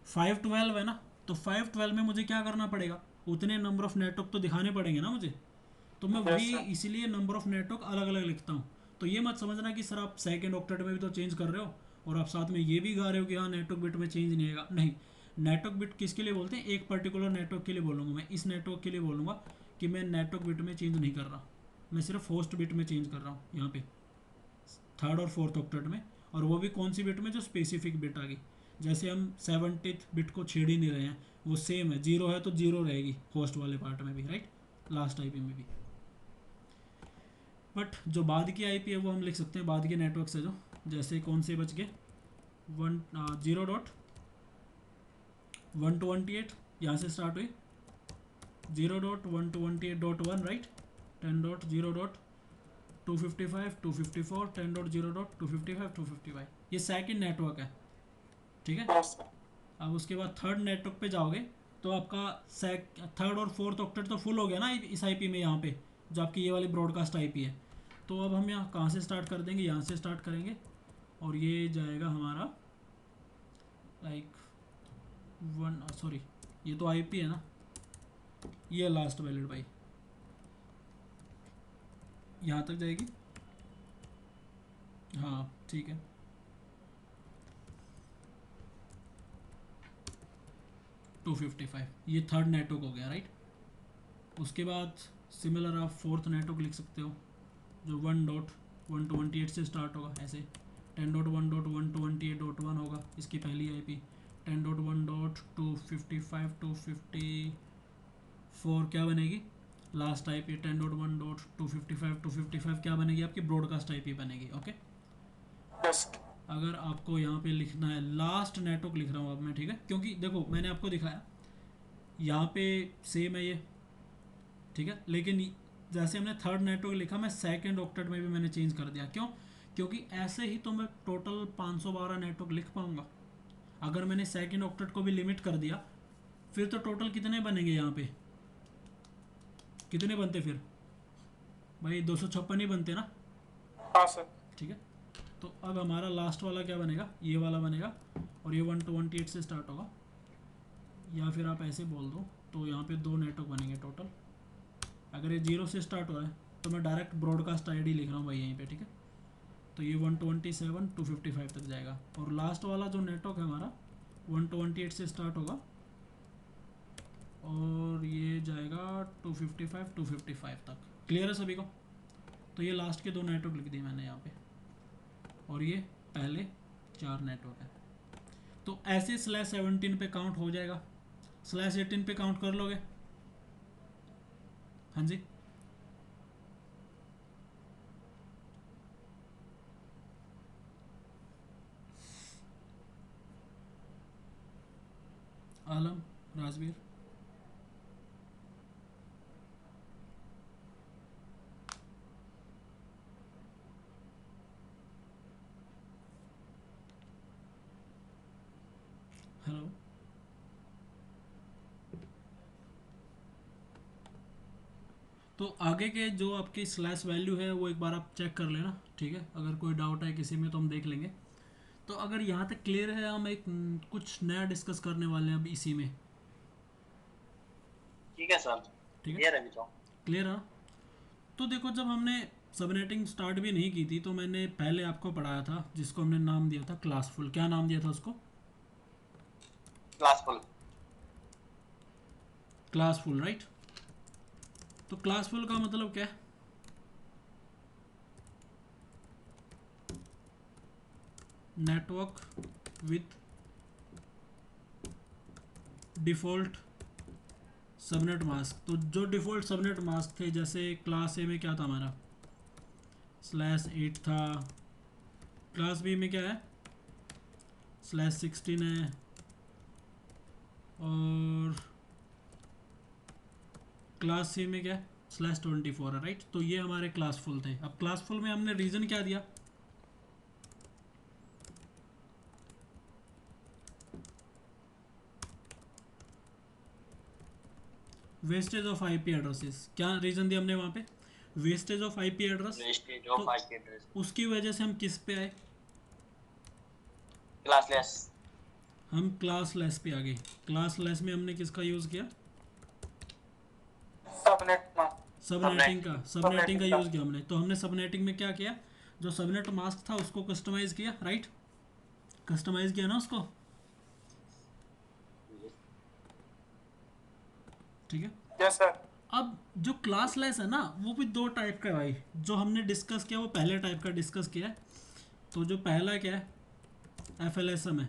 512 है ना, तो 512 में मुझे क्या करना पड़ेगा, उतने नंबर ऑफ नेटवर्क तो दिखाने पड़ेंगे ना मुझे। तो मैं वही इसीलिए नंबर ऑफ नेटवर्क अलग अलग लिखता हूँ। तो ये मत समझना कि सर आप सेकंड ऑक्टेट में भी तो चेंज कर रहे हो और आप साथ में ये भी गा रहे हो कि हाँ नेटवर्क बिट में चेंज नहीं आएगा। नहीं, नेटवर्क बिट किसके लिए बोलते हैं? एक पर्टिकुलर नेटवर्क के लिए बोलूँगा मैं, इस नेटवर्क के लिए बोलूँगा कि मैं नेटवर्क बिट में चेंज नहीं कर रहा, मैं सिर्फ होस्ट बिट में चेंज कर रहा हूँ यहाँ पे थर्ड और फोर्थ ऑक्टेट में। और वो भी कौन सी बिट में? जो स्पेसिफिक बिट आ गई। जैसे हम 70th बिट को छेड़ ही नहीं रहे हैं, वो सेम है, 0 है तो 0 रहेगी होस्ट वाले पार्ट में भी, राइट? लास्ट आईपी में भी। बट जो बाद की आईपी है वो हम लिख सकते हैं बाद के नेटवर्क से, जो जैसे कौन से बच गए 0.128 यहाँ से स्टार्ट हुई 0.128.1 राइट 10.0.255 254 10.0.255 255 ये सेकंड नेटवर्क है, ठीक है। Yes sir. अब उसके बाद थर्ड नेटवर्क पे जाओगे तो आपका थर्ड और फोर्थ ऑक्टेट तो फुल हो गया ना इस आईपी में, यहाँ पे जो आपकी ये वाली ब्रॉडकास्ट आईपी है। तो अब हम यहाँ कहाँ से स्टार्ट कर देंगे, यहाँ से स्टार्ट करेंगे और ये जाएगा हमारा लाइक सॉरी ये तो आईपी है ना, ये लास्ट वैलिड भाई यहाँ तक जाएगी, हाँ ठीक है। टू 255 ये थर्ड नेटवर्क हो गया राइट। उसके बाद सिमिलर आप फोर्थ नेटवर्क लिख सकते हो जो 1.128 से स्टार्ट होगा ऐसे 10.1.128.1 होगा इसकी पहली आईपी 10.1.255 254 क्या बनेगी लास्ट आईपी 10.1.255 255 क्या बनेगी आपकी ब्रॉडकास्ट आईपी बनेगी। ओके यस अगर आपको यहाँ पे लिखना है लास्ट नेटवर्क लिख रहा हूँ अब मैं, ठीक है, क्योंकि देखो मैंने आपको दिखाया यहाँ पे सेम है ये, ठीक है, लेकिन जैसे हमने थर्ड नेटवर्क लिखा मैं सेकंड ऑक्टेट में भी मैंने चेंज कर दिया, क्यों, क्योंकि ऐसे ही तो मैं टोटल 512 नेटवर्क लिख पाऊँगा। अगर मैंने सेकंड ऑक्टेट को भी लिमिट कर दिया फिर तो टोटल कितने बनेंगे यहाँ पे, कितने बनते फिर भाई 256 ही बनते ना। हाँ सर। ठीक है तो अब हमारा लास्ट वाला क्या बनेगा, ये वाला बनेगा और ये 128 से स्टार्ट होगा, या फिर आप ऐसे बोल दो तो यहाँ पे दो नेटवर्क बनेंगे टोटल। अगर ये 0 से स्टार्ट हो रहा है तो मैं डायरेक्ट ब्रॉडकास्ट आईडी लिख रहा हूँ भाई यहीं पे, ठीक है। तो ये 127 255 तक जाएगा और लास्ट वाला जो नेटवर्क है हमारा 128 से स्टार्ट होगा और ये जाएगा 255 255 तक। क्लियर है सभी को। तो ये लास्ट के दो नेटवर्क लिख दिए मैंने यहाँ पे और ये पहले 4 नेटवर्क है। तो ऐसे /17 पे काउंट हो जाएगा, /18 पे काउंट कर लोगे, हाँ जी आलम राजवीर हेलो। तो आगे के जो आपकी स्लैश वैल्यू है वो एक बार आप चेक कर लेना, ठीक है। अगर कोई डाउट है किसी में तो हम देख लेंगे। तो अगर यहाँ तक क्लियर है हम एक कुछ नया डिस्कस करने वाले हैं अब इसी में, ठीक है सर। ठीक है क्लियर है अभी तो। क्लियर है। तो देखो जब हमने सबनेटिंग स्टार्ट भी नहीं की थी तो मैंने पहले आपको पढ़ाया था जिसको हमने नाम दिया था क्लासफुल। क्या नाम दिया था उसको? क्लासफुल। Classful right. तो क्लासफुल का मतलब क्या है? Network with default subnet mask. तो जो डिफ़ॉल्ट सबनेट मास्क थे जैसे क्लास ए में क्या था हमारा /8 था, क्लास बी में क्या है /16 है और क्लास सी में क्या है /24 है राइट। तो ये हमारे क्लासफुल थे। अब क्लासफुल में हमने रीज़न क्या दिया, वेस्टेज ऑफ आईपी एड्रेसेस। क्या रीज़न दिया हमने वहाँ पे? Wastage of IP address. Wastage of IP address. उसकी वजह से हम किस पे आए? क्लासलेस। हम क्लास लेस पे आ गए। क्लास लेस में हमने किसका यूज़ किया? सबनेटिंग का यूज़ किया हमने। तो हमने सबनेटिंग में क्या किया, जो सबनेट मास्क था उसको कस्टमाइज़ किया राइट, कस्टमाइज़ किया ना उसको, ठीक है। Yes sir. अब जो क्लास लेस है ना वो भी दो टाइप का है भाई। जो हमने डिस्कस किया वो पहले टाइप का डिस्कस किया है। तो जो पहला क्या है FLSM है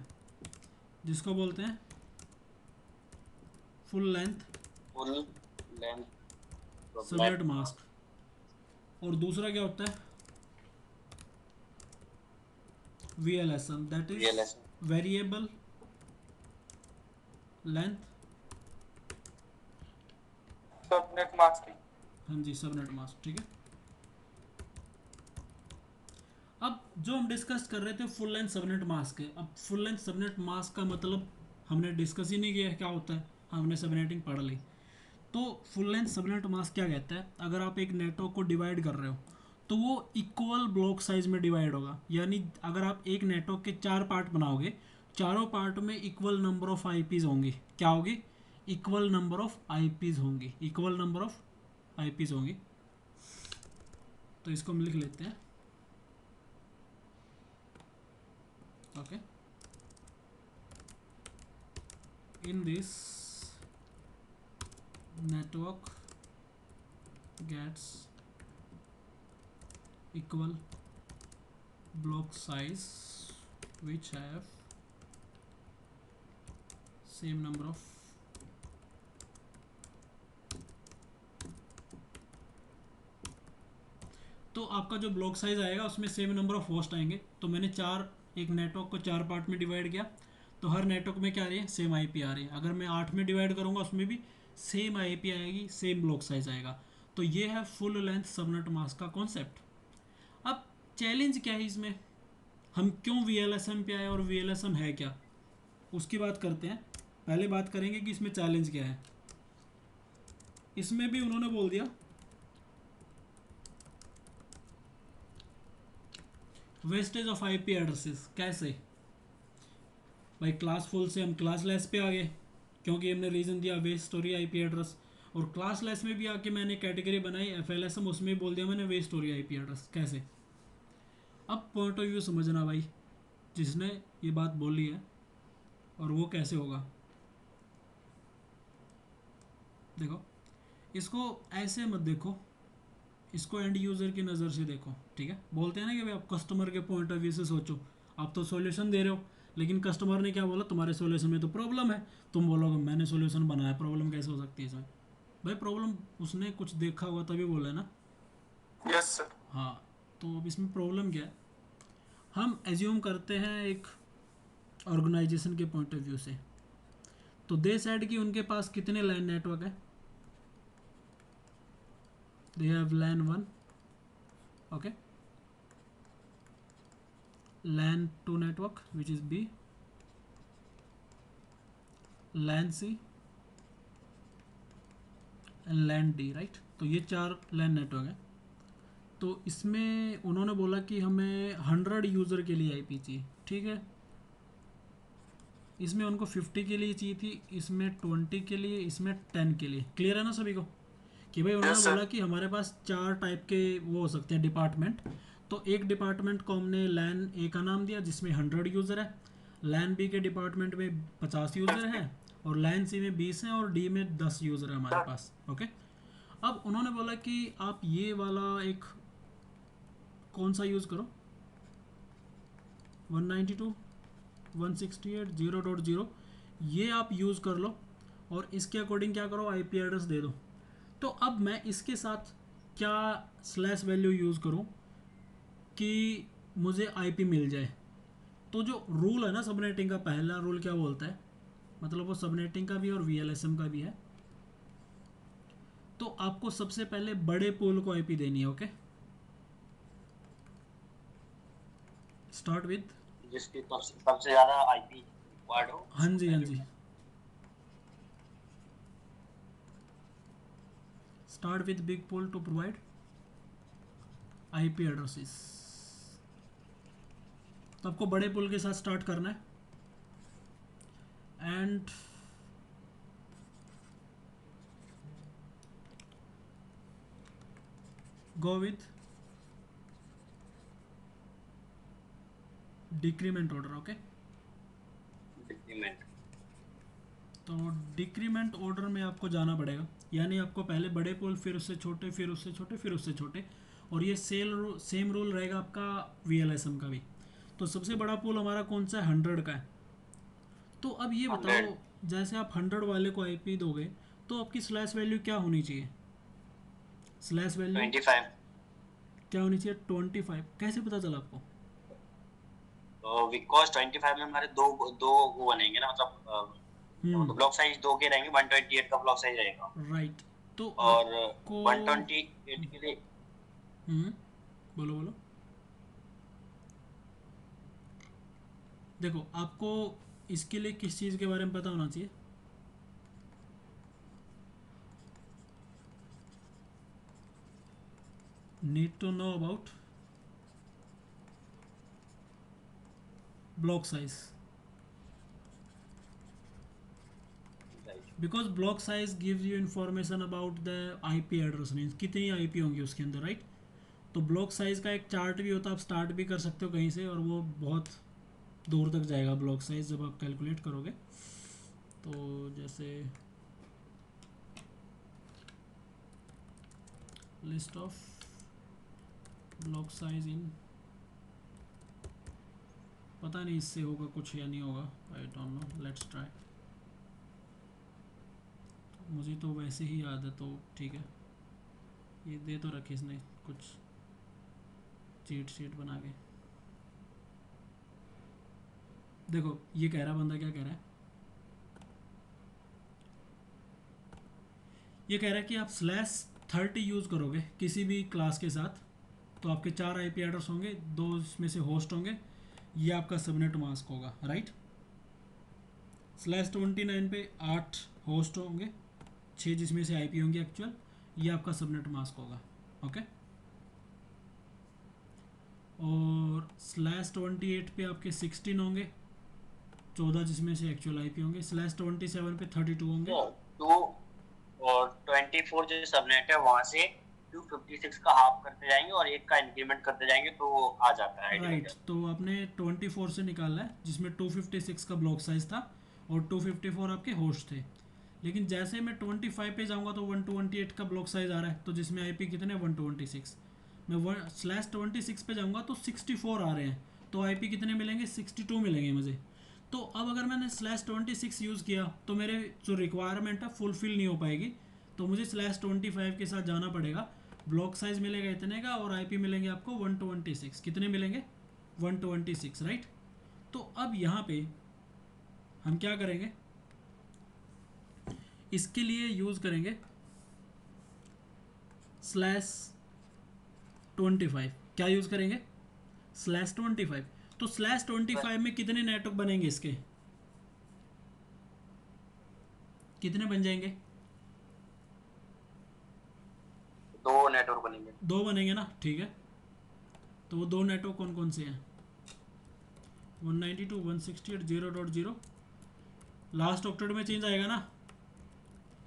जिसको बोलते हैं full length full length subnet mask. और दूसरा क्या होता है VLSM, that is VLSM variable length, subnet masking. हाँ जी सबनेट मास्क, ठीक है। अब जो हम डिस्कस कर रहे थे फुल लेंथ सबनेट मास्क है। अब फुल लेंथ सबनेट मास्क का मतलब हमने डिस्कस ही नहीं किया क्या होता है, हमने सबनेटिंग पढ़ ली। तो फुल लेंथ सबनेट मास्क क्या कहता है, अगर आप एक नेटवर्क को डिवाइड कर रहे हो तो वो इक्वल ब्लॉक साइज में डिवाइड होगा। यानी अगर आप एक नेटवर्क के 4 पार्ट बनाओगे, चारों पार्ट में इक्वल नंबर ऑफ आईपीज होंगी। क्या होगी? इक्वल नंबर ऑफ आईपीज होंगी, इक्वल नंबर ऑफ आईपीज होंगी। तो इसको हम लिख लेते हैं, okay. In this network gets equal block size which have same number of तो आपका जो ब्लॉक साइज आएगा उसमें सेम नंबर ऑफ होस्ट आएंगे। तो मैंने एक नेटवर्क को 4 पार्ट में डिवाइड किया, तो हर नेटवर्क में क्या आ रही है, सेम आईपी आ रही है। अगर मैं 8 में डिवाइड करूंगा उसमें भी सेम आईपी आएगी, सेम ब्लॉक साइज आएगा। तो ये है फुल लेंथ सबनेट मास्क का कॉन्सेप्ट। अब चैलेंज क्या है इसमें, हम क्यों VLSM पे आए और VLSM है क्या, उसकी बात करते हैं। पहले बात करेंगे कि इसमें चैलेंज क्या है। इसमें भी उन्होंने बोल दिया वेस्टेज ऑफ आईपी एड्रेसेस। कैसे भाई, क्लास फुल से हम क्लास लेस पे आ गए क्योंकि हमने रीज़न दिया वेस्ट स्टोरी आईपी एड्रेस, और क्लास लेस में भी आके मैंने कैटेगरी बनाई FLSM, उसमें बोल दिया मैंने वेस्ट स्टोरी आईपी एड्रेस। कैसे? अब पॉइंट ऑफ व्यू समझना भाई, जिसने ये बात बोली है और वो कैसे होगा। देखो इसको ऐसे मत देखो, इसको एंड यूज़र की नज़र से देखो, ठीक है। बोलते हैं ना कि भाई आप कस्टमर के पॉइंट ऑफ व्यू से सोचो। आप तो सॉल्यूशन दे रहे हो, लेकिन कस्टमर ने क्या बोला, तुम्हारे सॉल्यूशन में तो प्रॉब्लम है। तुम बोलोगे मैंने सॉल्यूशन बनाया, प्रॉब्लम कैसे हो सकती है इसमें? भाई प्रॉब्लम उसने कुछ देखा हुआ तभी बोला है ना। Yes sir. हाँ, तो अब इसमें प्रॉब्लम क्या है, हम एज्यूम करते हैं एक ऑर्गेनाइजेशन के पॉइंट ऑफ व्यू से। तो दे सेड कि उनके पास कितने लैन नेटवर्क है, they have LAN 1, okay, LAN 2 network which is B, LAN C and LAN D, right. तो ये 4 LAN नेटवर्क है। तो इसमें उन्होंने बोला कि हमें 100 यूज़र के लिए आईपी चाहिए, ठीक है। इसमें उनको 50 के लिए चाहिए थी, इसमें 20 के लिए, इसमें 10 के लिए। क्लियर है ना सभी को कि भाई उन्होंने Yes, sir. बोला कि हमारे पास 4 टाइप के वो हो सकते हैं डिपार्टमेंट। तो एक डिपार्टमेंट को हमने LAN A का नाम दिया जिसमें 100 यूज़र है, LAN B के डिपार्टमेंट में 50 यूज़र हैं, और LAN C में 20 हैं, और D में 10 यूज़र है हमारे पास, ओके। अब उन्होंने बोला कि आप ये वाला एक कौन सा यूज़ करो, 192.168.0.0 ये आप यूज़ कर लो, और इसके अकॉर्डिंग क्या करो, आईपी एड्रेस दे दो। तो अब मैं इसके साथ क्या स्लैश वैल्यू यूज़ करूं कि मुझे आईपी मिल जाए। तो जो रूल है ना सबनेटिंग का, पहला रूल क्या बोलता है, मतलब वो सबनेटिंग का भी और VLSM का भी है। तो आपको सबसे पहले बड़े पोल को आईपी देनी है, ओके। स्टार्ट विद, जिसकी सबसे ज्यादा आईपी रिक्वायर्ड हो। हाँ जी हाँ जी, start with big pool to provide IP addresses. तो आपको बड़े पोल के साथ स्टार्ट करना है, and go with decrement order, okay. Decrement, तो डिक्रीमेंट ऑर्डर में आपको जाना पड़ेगा, यानी आपको पहले बड़े पोल, फिर उससे छोटे, फिर उससे छोटे, फिर उससे छोटे। और ये सेम रूल रहेगा आपका VLSM का भी। तो सबसे बड़ा पोल हमारा कौन सा है, 100 का है। तो अब ये 100 बताओ, जैसे आप 100 वाले को आईपी दोगे तो आपकी स्लैश वैल्यू क्या होनी चाहिए, स्लैश वैल्यू 25 क्या होनी चाहिए 25। कैसे पता चला आपको? तो बिकॉज 25 में हमारे दो दो वो बनेंगे ना, मतलब हम्म। तो ब्लॉक साइज दो के रहेंगे, 128 का ब्लॉक साइज रहेगा। राइट। तो और आपको 128 के लिए हम्म, बोलो बोलो। देखो आपको इसके लिए किस चीज़ के बारे में पता होना चाहिए? Need to know about block size, right. Because block size gives you information about the IP address range, कितनी आईपी होंगी उसके अंदर, राइट? तो ब्लॉक साइज का एक चार्ट भी होता है, आप स्टार्ट भी कर सकते हो कहीं से, और वो बहुत दूर तक जाएगा ब्लॉक साइज जब आप कैलकुलेट करोगे। तो जैसे list of block size in, पता नहीं इससे होगा कुछ या नहीं होगा, I don't know, let's try. मुझे तो वैसे ही याद है, तो ठीक है। ये दे तो रखी इसने कुछ चीट शीट बना के। देखो ये कह रहा बंदा, क्या कह रहा है, ये कह रहा है कि आप /30 यूज़ करोगे किसी भी क्लास के साथ, तो आपके 4 आईपी एड्रेस होंगे, 2 इसमें से होस्ट होंगे, ये आपका सबनेट मास्क होगा, राइट? /29 पे 8 होस्ट होंगे, 6 जिसमें से आईपी होंगे एक्चुअल, ये आपका सबनेट मास्क होगा, ओके? और /28 पे आपके 16 होंगे, 14 जिसमें से एक्चुअल आईपी होंगे। /27 पे 32 होंगे। तो और 24 जो सबनेट है वहां से 256 का हाफ करते जाएंगे और एक का इंक्रीमेंट करते जाएंगे, तो वो आ जाता है आइडिया राइट, में। तो आपने 24 से निकाला है जिसमें 256 का ब्लॉक साइज था और 254 आपके होस्ट थे। लेकिन जैसे मैं 25 पे जाऊंगा तो 128 का ब्लॉक साइज आ रहा है, तो जिसमें आईपी कितने 126। मैं /26 पे जाऊंगा तो 64 आ रहे हैं, तो आईपी कितने मिलेंगे 62 मिलेंगे मुझे। तो अब अगर मैंने /26 यूज़ किया तो मेरे जो रिक्वायरमेंट है फुलफिल नहीं हो पाएगी, तो मुझे /25 के साथ जाना पड़ेगा। ब्लॉक साइज मिलेगा इतने का और आईपी मिलेंगे आपको 126। कितने मिलेंगे 126, राइट? तो अब यहाँ पे हम क्या करेंगे, इसके लिए यूज़ करेंगे /25। क्या यूज़ करेंगे /25। तो /25 में कितने नेटवर्क बनेंगे इसके, कितने बन जाएंगे? दो नेटवर्क बनेंगे। 2 बनेंगे ना, ठीक है। तो वो 2 नेटवर्क कौन कौन से हैं? 192.168.0.0, लास्ट ऑक्टेट में चेंज आएगा ना, हाँ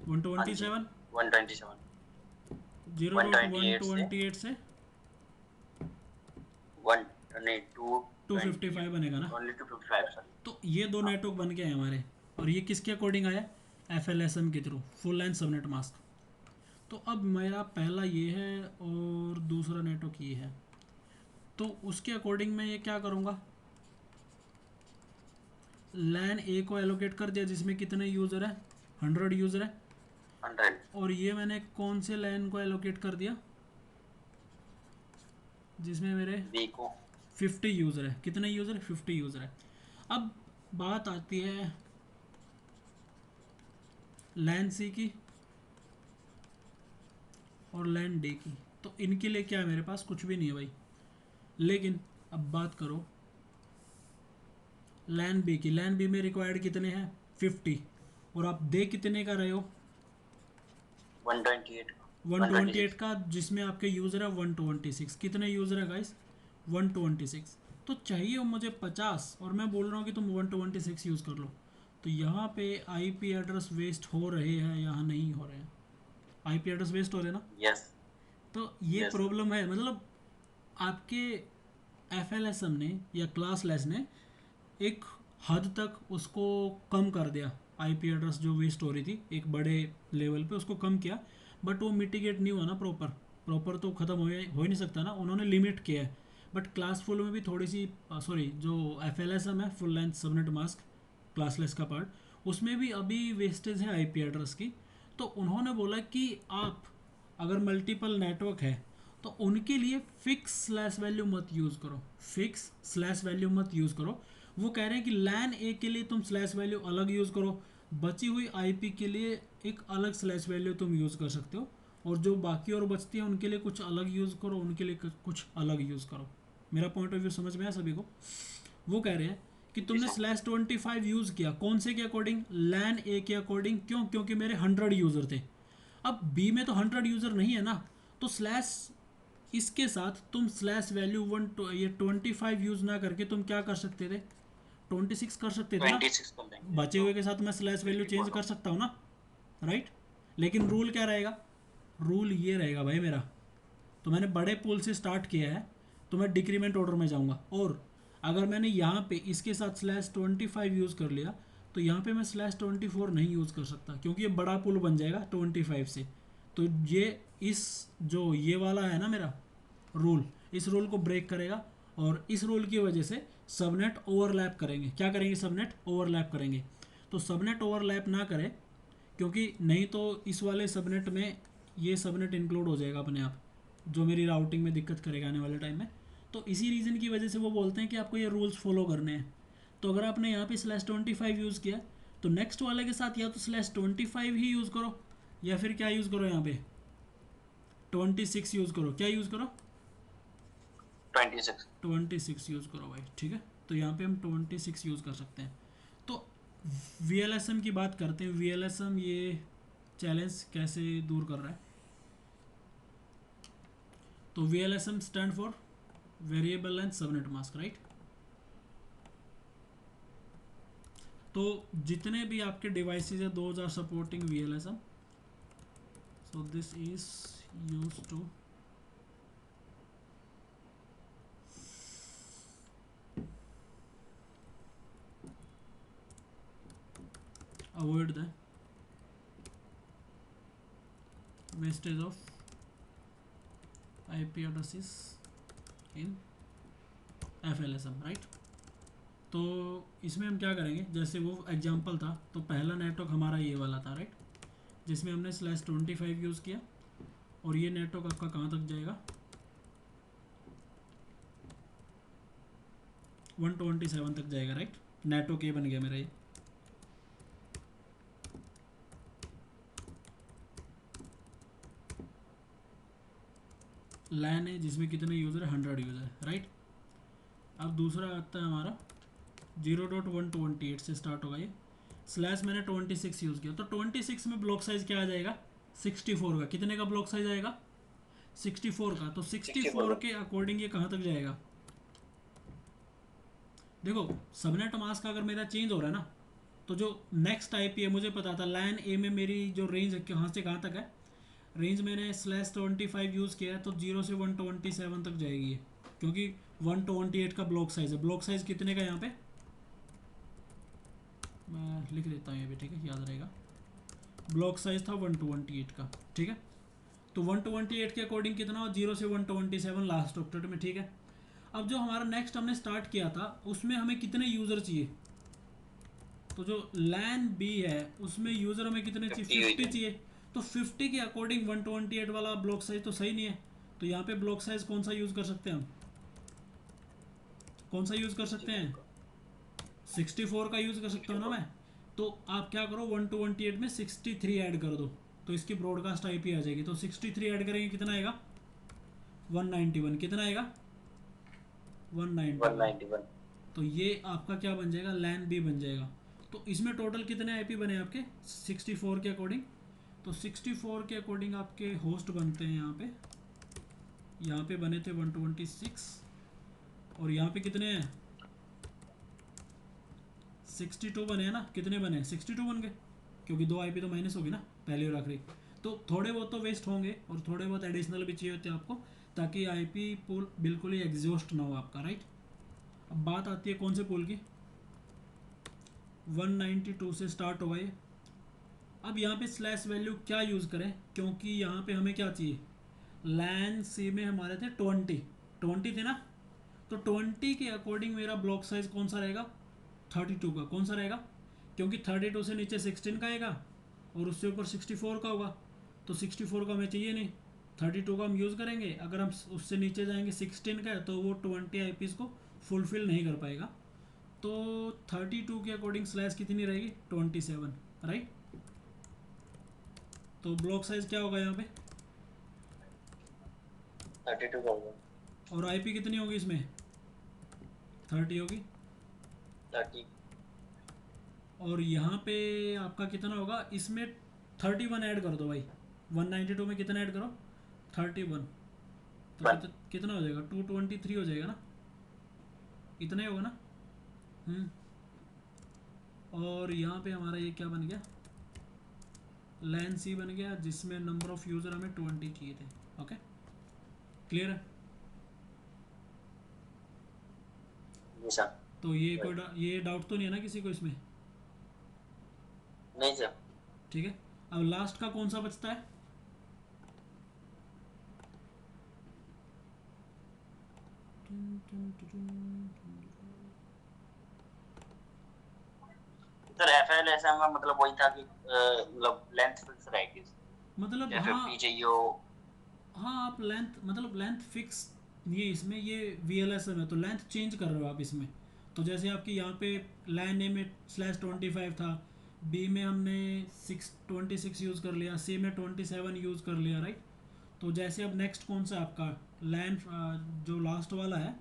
जी, 127, 127 128 से 0.128 से 1 नहीं 255 बनेगा ना। Only 255 sir. तो ये 2 नेटवर्क बन गए हैं हमारे, और ये किसके अकॉर्डिंग आया? FLSM के through, full line subnet mask. तो अब मेरा पहला ये है और दूसरा नेटवर्क ये है, तो उसके अकॉर्डिंग मैं ये क्या करूँगा, लैन ए को एलोकेट कर दिया जिसमें कितने यूज़र है 100 यूज़र है। 100 और ये मैंने कौन से लैन को एलोकेट कर दिया जिसमें मेरे बी को 50 यूज़र है। कितने यूज़र है 50 यूज़र है। अब बात आती है लैन सी की और लैन डी की, तो इनके लिए क्या है, मेरे पास कुछ भी नहीं है भाई। लेकिन अब बात करो लैन बी की, लैन बी में रिक्वायर्ड कितने हैं 50, और आप दे कितने का रहे हो 128 128 का, जिसमें आपके यूज़र है 126। कितने यूज़र है गाइस 126। तो चाहिए मुझे 50 और मैं बोल रहा हूँ कि तुम 126 यूज़ कर लो। तो यहाँ पे आईपी एड्रेस वेस्ट हो रहे हैं, यहाँ नहीं हो रहे हैं। आईपी एड्रेस वेस्ट हो रहे हैं ना, यस तो ये यस प्रॉब्लम है। मतलब आपके FLSM ने या क्लासलेस ने एक हद तक उसको कम कर दिया, आईपी एड्रेस जो वेस्ट हो रही थी एक बड़े लेवल पे उसको कम किया, बट वो मिटिगेट नहीं हुआ ना प्रॉपर। प्रॉपर तो ख़त्म हो ही नहीं सकता ना, उन्होंने लिमिट किया है। बट क्लास फुल में भी थोड़ी सी सॉरी, जो FLSM है full length subnet mask classless का पार्ट, उसमें भी अभी वेस्टेज है आईपी एड्रेस की। तो उन्होंने बोला कि आप अगर मल्टीपल नेटवर्क है तो उनके लिए फिक्स स्लैश वैल्यू मत यूज़ करो, फिक्स स्लैश वैल्यू मत यूज़ करो। वो कह रहे हैं कि लैन ए के लिए तुम स्लैश वैल्यू अलग यूज़ करो, बची हुई आईपी के लिए एक अलग स्लैश वैल्यू तुम यूज़ कर सकते हो, और जो बाकी और बचती है उनके लिए कुछ अलग यूज़ करो, उनके लिए कुछ अलग यूज़ करो। मेरा पॉइंट ऑफ व्यू समझ में आया सभी को? वो कह रहे हैं कि तुमने स्लैश 25 यूज़ किया कौन से के अकॉर्डिंग? लैन ए के अकॉर्डिंग। क्यों? क्योंकि मेरे 100 यूज़र थे। अब बी में तो 100 यूज़र नहीं है ना, तो स्लैश इसके साथ तुम स्लैश वैल्यू ये 25 यूज़ ना करके तुम क्या कर सकते थे? 26 कर सकते थे ना। 26 कर देंगे बचे हुए के साथ मैं स्लैश वैल्यू चेंज कर सकता हूँ ना, राइट? लेकिन रूल क्या रहेगा? रूल ये रहेगा भाई मेरा, तो मैंने बड़े पुल से स्टार्ट किया है तो मैं डिक्रीमेंट ऑर्डर में जाऊँगा, और अगर मैंने यहाँ पे इसके साथ स्लैश 25 यूज़ कर लिया तो यहाँ पे मैं स्लैश 24 नहीं यूज़ कर सकता, क्योंकि ये बड़ा पुल बन जाएगा 25 से। तो ये इस जो ये वाला है ना मेरा रूल, इस रूल को ब्रेक करेगा, और इस रूल की वजह से सबनेट ओवरलैप करेंगे। क्या करेंगे? सबनेट ओवरलैप करेंगे। तो सबनेट ओवरलैप ना करें, क्योंकि नहीं तो इस वाले सबनेट में ये सबनेट इंक्लूड हो जाएगा अपने आप, जो मेरी राउटिंग में दिक्कत करेगा आने वाले टाइम में। तो इसी रीज़न की वजह से वो बोलते हैं कि आपको ये रूल्स फॉलो करने हैं। तो अगर आपने यहाँ पे स्लैश 25 यूज़ किया तो नेक्स्ट वाले के साथ या तो स्लैश 25 ही यूज़ करो, या फिर क्या यूज़ करो? यहाँ पे 26 यूज़ करो। क्या यूज़ करो? 26 यूज़ करो भाई, ठीक है। तो यहाँ पे हम 26 यूज़ कर सकते हैं। तो VLSM की बात करते हैं। VLSM ये चैलेंज कैसे दूर कर रहा है? तो VLSM stand for variable length subnet mask, right? तो जितने भी आपके डिवाइसेस है those are supporting VLSM। So this is used to avoid the wastage of IP addresses in FLSM, right? तो इसमें हम क्या करेंगे, जैसे वो एग्जांपल था, तो पहला नेटवर्क हमारा ये वाला था, राइट, जिसमें हमने स्लैश 25 यूज़ किया, और ये नेटवर्क आपका कहाँ तक जाएगा? 127 तक जाएगा, राइट? नेटवर्क ये बन गया मेरा। ये लैन है जिसमें कितने यूज़र है? 100 यूज़र, राइट? अब दूसरा आता है हमारा 0.128 से स्टार्ट होगा ये। स्लैश मैंने 26 यूज़ किया, तो 26 में ब्लॉक साइज़ क्या आ जाएगा? 64 का। कितने का ब्लॉक साइज आएगा? 64 का। तो 64 के अकॉर्डिंग ये कहाँ तक जाएगा? देखो सबनेट मास्क अगर मेरा चेंज हो रहा है ना, तो जो नेक्स्ट आईपी है मुझे पता था लैन ए में मेरी जो रेंज है कहाँ से कहाँ तक है, रेंज मैंने स्लैश 25 यूज़ किया है, तो 0 से 127 तक जाएगी ये, क्योंकि 128 का ब्लॉक साइज है। ब्लॉक साइज कितने का यहाँ पे मैं लिख देता हूँ ये भी, ठीक है, याद रहेगा। ब्लॉक साइज था 128 का, ठीक है। तो 128 के अकॉर्डिंग कितना हो? 0 से 127 लास्ट ऑक्टेट में, ठीक है। अब जो हमारा नेक्स्ट हमने स्टार्ट किया था उसमें हमें कितने यूज़र चाहिए? तो जो लैन बी है उसमें यूज़र हमें कितने चाहिए? 50 चाहिए। तो 50 के अकॉर्डिंग 128 वाला ब्लॉक साइज तो सही नहीं है, तो यहाँ पे ब्लॉक साइज कौन सा यूज़ कर सकते हैं हम? कौन सा यूज़ कर सकते हैं? 64 का यूज़ कर सकता हूँ ना मैं। तो आप क्या करो, 128 में 63 ऐड कर दो, तो इसकी ब्रॉडकास्ट आईपी आ जाएगी। तो 63 ऐड करेंगे कितना आएगा? 191। कितना आएगा? 191। तो ये आपका क्या बन जाएगा? लैन बी बन जाएगा। तो इसमें टोटल कितने आईपी बने आपके 64 के अकॉर्डिंग? तो 64 के अकॉर्डिंग आपके होस्ट बनते हैं यहाँ पे बने थे 126, और यहाँ पे कितने हैं? 62 बने हैं ना। कितने बने? 62 बन गए, क्योंकि 2 आईपी तो माइनस होगी ना, पहले और आखिरी। तो थोड़े बहुत तो वेस्ट होंगे और थोड़े बहुत एडिशनल भी चाहिए होते हैं आपको, ताकि आईपी पूल बिल्कुल ही एग्जॉस्ट ना हो आपका, राइट। अब बात आती है कौन से पूल की? 192 से स्टार्ट होगा ये। अब यहाँ पे स्लैश वैल्यू क्या यूज़ करें, क्योंकि यहाँ पे हमें क्या चाहिए? लैन सी में हमारे थे 20 थे ना, तो 20 के अकॉर्डिंग मेरा ब्लॉक साइज कौन सा रहेगा? 32 का। कौन सा रहेगा? क्योंकि 32 से नीचे 16 का आएगा और उससे ऊपर 64 का होगा, तो 64 का हमें चाहिए नहीं, 32 का हम यूज़ करेंगे, अगर हम उससे नीचे जाएंगे 16 का है तो वो 20 आईपीज़ को फुलफिल नहीं कर पाएगा। तो 32 के अकॉर्डिंग स्लैश कितनी रहेगी 27, राइट। तो ब्लॉक साइज क्या होगा यहाँ पे 32 का होगा। और आईपी कितनी होगी इसमें 30 होगी। 30 और यहाँ पे आपका कितना होगा इसमें 31 ऐड कर दो भाई, 192 में कितना ऐड करो 31, तो कितना हो जाएगा 223 हो जाएगा ना, इतना ही होगा ना। और यहाँ पे हमारा ये क्या बन गया लैन सी बन गया, जिसमें नंबर ऑफ यूज़र हमें 20 चाहिए थे। ओके क्लियर है। जी सर। तो ये ये डाउट तो नहीं है ना किसी को इसमें। नहीं सर। ठीक है, अब लास्ट का कौन सा बचता है सर FLSM में मतलब वही था कि मतलब लेंथ फिक्स रहेगी, मतलब या हाँ 50 चाहिए हो। हाँ आप लेंथ मतलब लेंथ फिक्स, ये इसमें ये VLSM है तो लेंथ चेंज कर रहे हो आप इसमें। तो जैसे आपकी यहाँ पे लाइन ए में /25 था, बी में हमने 26 यूज़ कर लिया, सी में 27 यूज़ कर लिया, राइट। तो जैसे अब नेक्स्ट कौन सा आपका लाइन जो लास्ट वाला है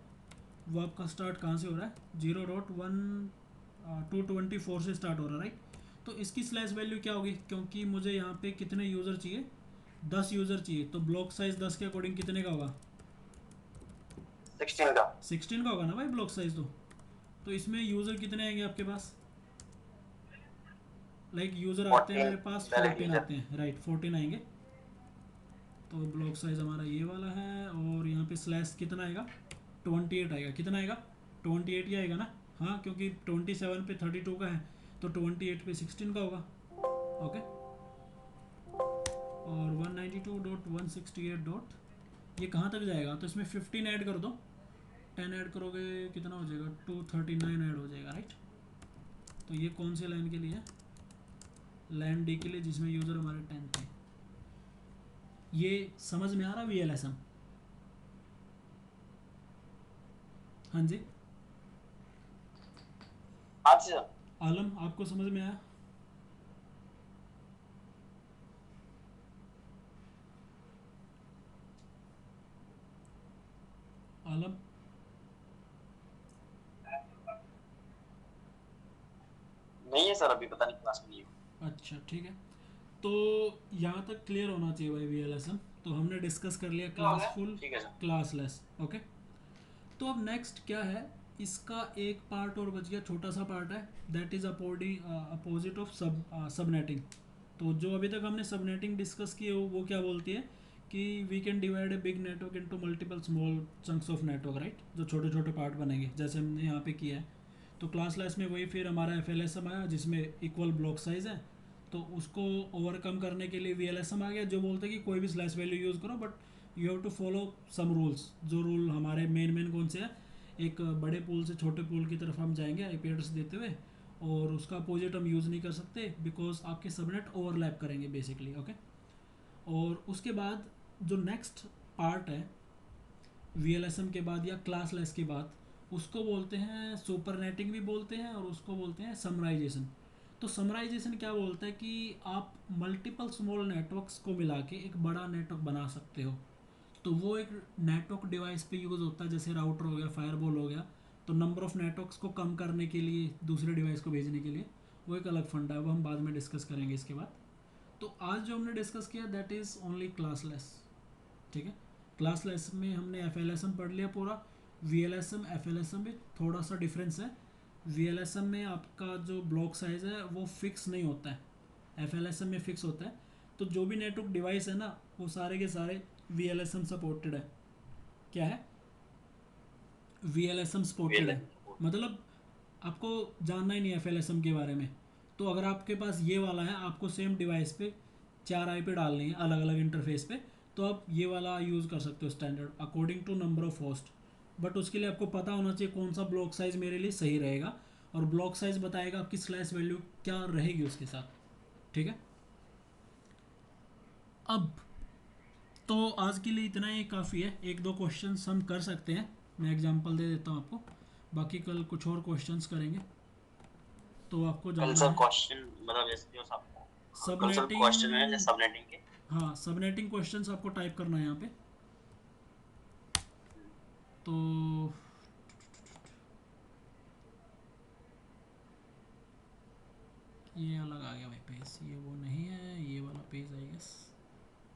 वो आपका स्टार्ट कहाँ से हो रहा है 0.224 से स्टार्ट हो रहा है, राइट। तो इसकी स्लैश वैल्यू क्या होगी, क्योंकि मुझे यहाँ पे कितने यूज़र चाहिए 10 यूज़र चाहिए, तो ब्लॉक साइज 10 के अकॉर्डिंग कितने का होगा 16 का होगा ना भाई ब्लॉक साइज। तो इसमें यूज़र कितने आएंगे आपके पास, लाइक यूज़र आते हैं मेरे पास 14 आते हैं, राइट 14 आएंगे। तो ब्लॉक साइज हमारा ये वाला है, और यहाँ पे स्लैश कितना आएगा 28 आएगा, कितना आएगा 28 ही आएगा ना। हाँ क्योंकि 27 पे 32 का है तो 28 पे 16 का होगा। ओके और 192.168 डॉट ये कहाँ तक जाएगा, तो इसमें 15 ऐड कर दो, 10 ऐड करोगे कितना हो जाएगा 239 ऐड हो जाएगा, राइट। तो ये कौन से लाइन के लिए है लाइन डी के लिए, जिसमें यूज़र हमारे 10 थे। ये समझ में आ रहा VLSM। हाँ जी हाँ जी सर। आलम आपको समझ में आया। आलम नहीं है सर, अभी पता नहीं क्लास में नहीं है। अच्छा ठीक है, तो यहाँ तक क्लियर होना चाहिए भाई VLSM। तो हमने डिस्कस कर लिया क्लासफुल ठीक है सर। क्लासलेस। ओके तो अब नेक्स्ट क्या है, इसका एक पार्ट और बच गया, छोटा सा पार्ट है, that is opposite of subnetting. तो जो अभी तक हमने सबनेटिंग डिस्कस की है वो क्या बोलती है कि we can divide a big network into multiple small chunks of network, right. जो छोटे छोटे पार्ट बनेंगे जैसे हमने यहाँ पे किया है। तो क्लास में वही फिर हमारा FLSM आया जिसमें इक्वल ब्लॉक साइज़ है, तो उसको ओवरकम करने के लिए VLSM आ गया जो बोलते हैं कि कोई भी स्लैश वैल्यू यूज़ करो but you have to follow some rules. जो रूल हमारे मेन कौन से हैं, एक बड़े पूल से छोटे पूल की तरफ हम जाएंगे IP एड्रेस देते हुए, और उसका अपोजिट हम यूज़ नहीं कर सकते बिकॉज आपके सबनेट ओवरलैप करेंगे बेसिकली। ओके और उसके बाद जो नेक्स्ट पार्ट है VLSM के बाद या क्लासलेस के बाद, उसको बोलते हैं सुपरनेटिंग भी बोलते हैं, और उसको बोलते हैं समराइजेशन। तो समराइजेशन क्या बोलता है कि आप मल्टीपल स्मॉल नेटवर्क्स को मिला के एक बड़ा नेटवर्क बना सकते हो। तो वो एक नेटवर्क डिवाइस पे यूज़ होता है, जैसे राउटर हो गया फायरवॉल हो गया। तो नंबर ऑफ़ नेटवर्क्स को कम करने के लिए दूसरे डिवाइस को भेजने के लिए वो एक अलग फंडा है, वो हम बाद में डिस्कस करेंगे इसके बाद। तो आज जो हमने डिस्कस किया दैट इज़ ओनली क्लासलेस। ठीक है, क्लासलेस में हमने FLSM पढ़ लिया पूरा। VLSM FLSM में थोड़ा सा डिफरेंस है। VLSM में आपका जो ब्लॉक साइज़ है वो फिक्स नहीं होता है, FLSM में फिक्स होता है। तो जो भी नेटवर्क डिवाइस है ना वो सारे के सारे VLSM सपोर्टेड है। क्या है VLSM सपोर्टेड है, मतलब आपको जानना ही नहीं है FLSM के बारे में। तो अगर आपके पास ये वाला है, आपको सेम डिवाइस पे 4 IP डालनी है अलग अलग इंटरफेस पे, तो आप ये वाला यूज़ कर सकते हो standard according to number of host. But उसके लिए आपको पता होना चाहिए कौन सा ब्लॉक साइज़ मेरे लिए सही रहेगा, और ब्लॉक साइज़ बताएगा आपकी स्लैश वैल्यू क्या रहेगी उसके साथ। ठीक है, अब तो आज के लिए इतना ही काफ़ी है। एक दो क्वेश्चंस हम कर सकते हैं, मैं एग्जांपल दे देता हूँ आपको, बाकी कल कुछ और क्वेश्चंस करेंगे। तो आपको कल जाना सर है क्वेश्चन मतलब जैसे जो सब कल सर क्वेश्चन है जैसे सबनेटिंग। सबनेटिंग के। हाँ, सबनेटिंग क्वेश्चंस आपको टाइप करना है यहाँ पे। तो ये अलग आ गया भाई पेज, ये वो नहीं है, ये वाला पेज आई गेस।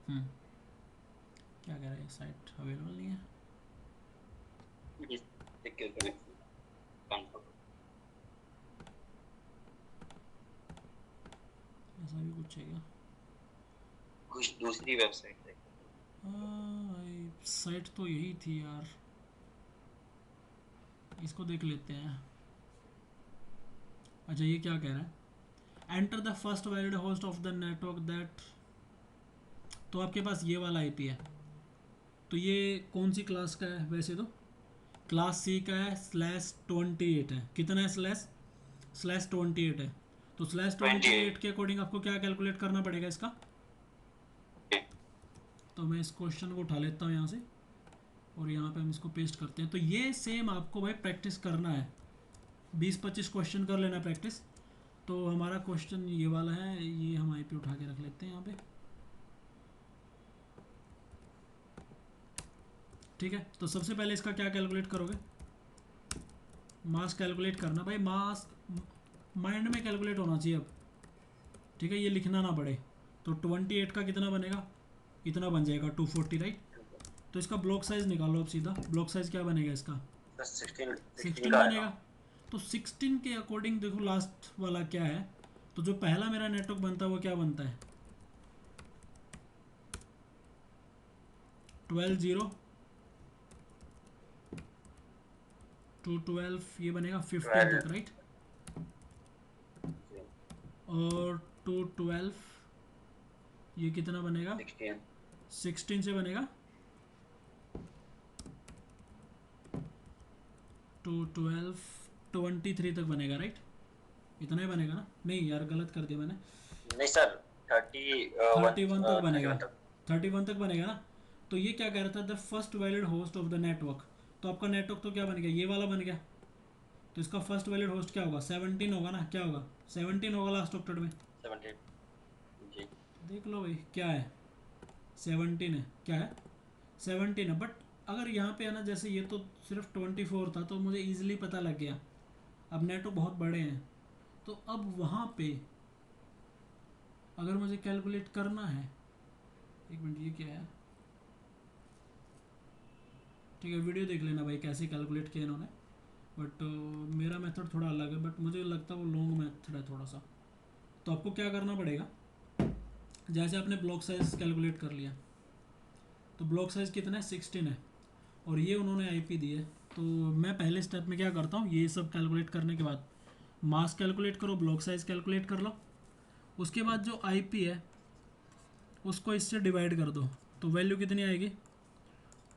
क्या कह रहा है, साइट अवेलेबल नहीं है। सिक्योर कनेक्शन कंफर्म ऐसा भी कुछ है क्या? कुछ दूसरी वेबसाइट से। साइट तो यही थी यार, इसको देख लेते हैं। अच्छा, ये क्या कह रहा है, enter the first valid host of the network that. तो आपके पास ये वाला आईपी है, तो ये कौन सी क्लास का है? वैसे तो क्लास सी का है, /28 है। कितना है? /28 है। तो /28 के 28। अकॉर्डिंग आपको क्या कैलकुलेट करना पड़ेगा इसका? तो मैं इस क्वेश्चन को उठा लेता हूँ यहाँ से, और यहाँ पे हम इसको पेस्ट करते हैं। तो ये सेम आपको भाई प्रैक्टिस करना है, 20-25 क्वेश्चन कर लेना प्रैक्टिस। तो हमारा क्वेश्चन ये वाला है, ये हम आईपी उठा के रख लेते हैं यहाँ पे। ठीक है, तो सबसे पहले इसका क्या कैलकुलेट करोगे? मास्क कैलकुलेट करना भाई, मास्क माइंड में कैलकुलेट होना चाहिए अब। ठीक है, ये लिखना ना पड़े। तो 28 का कितना बनेगा? इतना बन जाएगा 240, राइट। तो इसका ब्लॉक साइज निकालो अब सीधा। ब्लॉक साइज क्या बनेगा इसका? 16 16 का बनेगा। आएगा। तो 16 के अकॉर्डिंग देखो लास्ट वाला क्या है। तो जो पहला मेरा नेटवर्क बनता है वो क्या बनता है? 12 टू 12, ये बनेगा 15 तक, 12 राइट। और 2 12 ये कितना बनेगा? 16 16 से बनेगा 2 12 23 तक बनेगा, राइट। इतना ही बनेगा ना? नहीं यार, गलत कर दिया मैंने। नहीं सर 31 तक बनेगा। 31 तक 31 तक बनेगा ना? तो ये क्या कह रहा था, the first valid host of the network. तो आपका नेटवर्क तो क्या बन गया? ये वाला बन गया। तो इसका फर्स्ट वैलिड होस्ट क्या होगा? 17 होगा ना? क्या होगा? 17 होगा लास्ट ऑक्टेट में। 17 जी। देख लो भाई क्या है, 17 है। क्या है? 17 है। बट अगर यहाँ पे है ना, जैसे ये तो सिर्फ 24 था, तो मुझे ईजिली पता लग गया। अब नेटवर्क बहुत बड़े हैं, तो अब वहाँ पे अगर मुझे कैलकुलेट करना है, एक मिनट, ये क्या है? ठीक है, वीडियो देख लेना भाई कैसे कैलकुलेट किया इन्होंने। बट मेरा मेथड थोड़ा अलग है, बट मुझे लगता है वो लॉन्ग मेथड है थोड़ा सा। तो आपको क्या करना पड़ेगा, जैसे आपने ब्लॉक साइज कैलकुलेट कर लिया, तो ब्लॉक साइज कितना है? 16 है। और ये उन्होंने आईपी दी है। तो मैं पहले स्टेप में क्या करता हूँ, ये सब कैलकुलेट करने के बाद मास कैलकुलेट करो, ब्लॉक साइज कैलकुलेट कर लो। उसके बाद जो आईपी है उसको इससे डिवाइड कर दो। तो वैल्यू कितनी आएगी?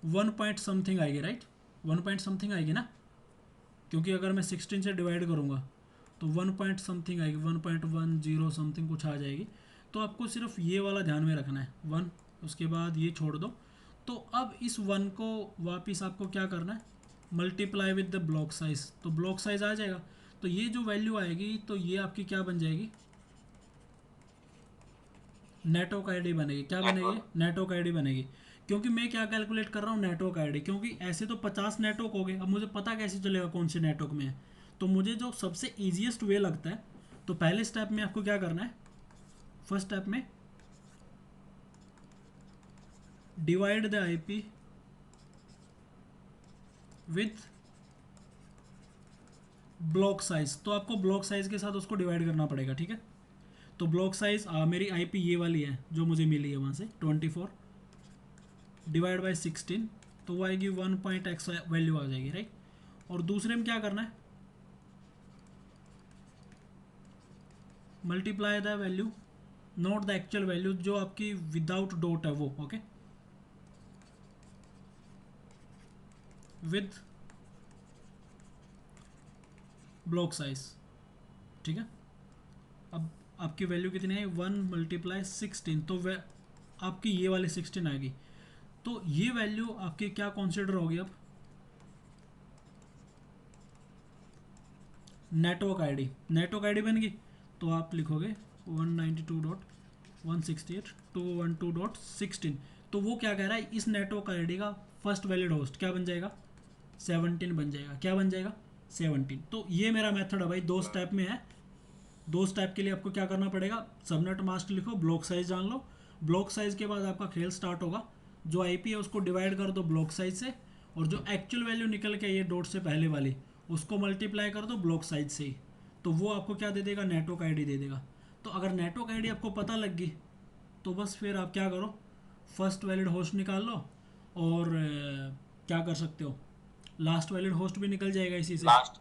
1 पॉइंट समथिंग आएगी, राइट। 1 पॉइंट समथिंग आएगी ना, क्योंकि अगर मैं 16 से डिवाइड करूँगा तो 1 पॉइंट समथिंग आएगी, 1.10 समथिंग कुछ आ जाएगी। तो आपको सिर्फ ये वाला ध्यान में रखना है, 1। उसके बाद ये छोड़ दो। तो अब इस 1 को वापस आपको क्या करना है? Multiply with the block size. तो ब्लॉक साइज आ जाएगा। तो ये जो वैल्यू आएगी, तो ये आपकी क्या बन जाएगी? नेटवर्क आईडी बनेगी। क्या बनेगी? नेटवर्क आईडी बनेगी। क्योंकि मैं क्या कैलकुलेट कर रहा हूँ? Network ID. क्योंकि ऐसे तो 50 नेटवर्क हो गए, अब मुझे पता कैसे चलेगा कौन से नेटवर्क में है? तो मुझे जो सबसे ईजिएस्ट वे लगता है, तो पहले स्टेप में आपको क्या करना है? फर्स्ट स्टेप में divide the IP with block size. तो आपको ब्लॉक साइज के साथ उसको डिवाइड करना पड़ेगा, ठीक है। तो ब्लॉक साइज मेरी आईपी ये वाली है जो मुझे मिली है वहाँ से, 24 डिवाइड बाई 16, तो वो आएगी 1.x वैल्यू आ जाएगी, राइट। और दूसरे में क्या करना है? Multiply the value, not the actual value, जो आपकी विदाउट डॉट है वो, ओके, विथ ब्लॉक साइज, ठीक है। अब आपकी वैल्यू कितनी है? 1 × 16, तो वह आपकी ये वाली 16 आएगी। तो ये वैल्यू आपकी क्या कंसिडर होगी अब, नेटवर्क आईडी, नेटवर्क आईडी बन गई तो आप लिखोगे 192.168.212.16। तो वो क्या कह रहा है, इस नेटवर्क आईडी का फर्स्ट वैलिड होस्ट क्या बन जाएगा, 17 बन जाएगा। क्या बन जाएगा, 17। तो ये मेरा मेथड है भाई, दो स्टेप में है। दो स्टेप के लिए आपको क्या करना पड़ेगा, सबनेट मास्क लिखो, ब्लॉक साइज जान लो, ब्लॉक साइज के बाद आपका खेल स्टार्ट होगा। जो आईपी है उसको डिवाइड कर दो ब्लॉक साइज से, और जो एक्चुअल वैल्यू निकल के ये डॉट से पहले वाली उसको मल्टीप्लाई कर दो ब्लॉक साइज से ही, तो वो आपको क्या दे देगा, नेटवर्क आईडी दे देगा। तो अगर नेटवर्क आईडी आपको पता लग गई तो बस फिर आप क्या करो, फर्स्ट वैलिड होस्ट निकाल लो, और क्या कर सकते हो, लास्ट वैलिड होस्ट भी निकल जाएगा इसी से। लास्ट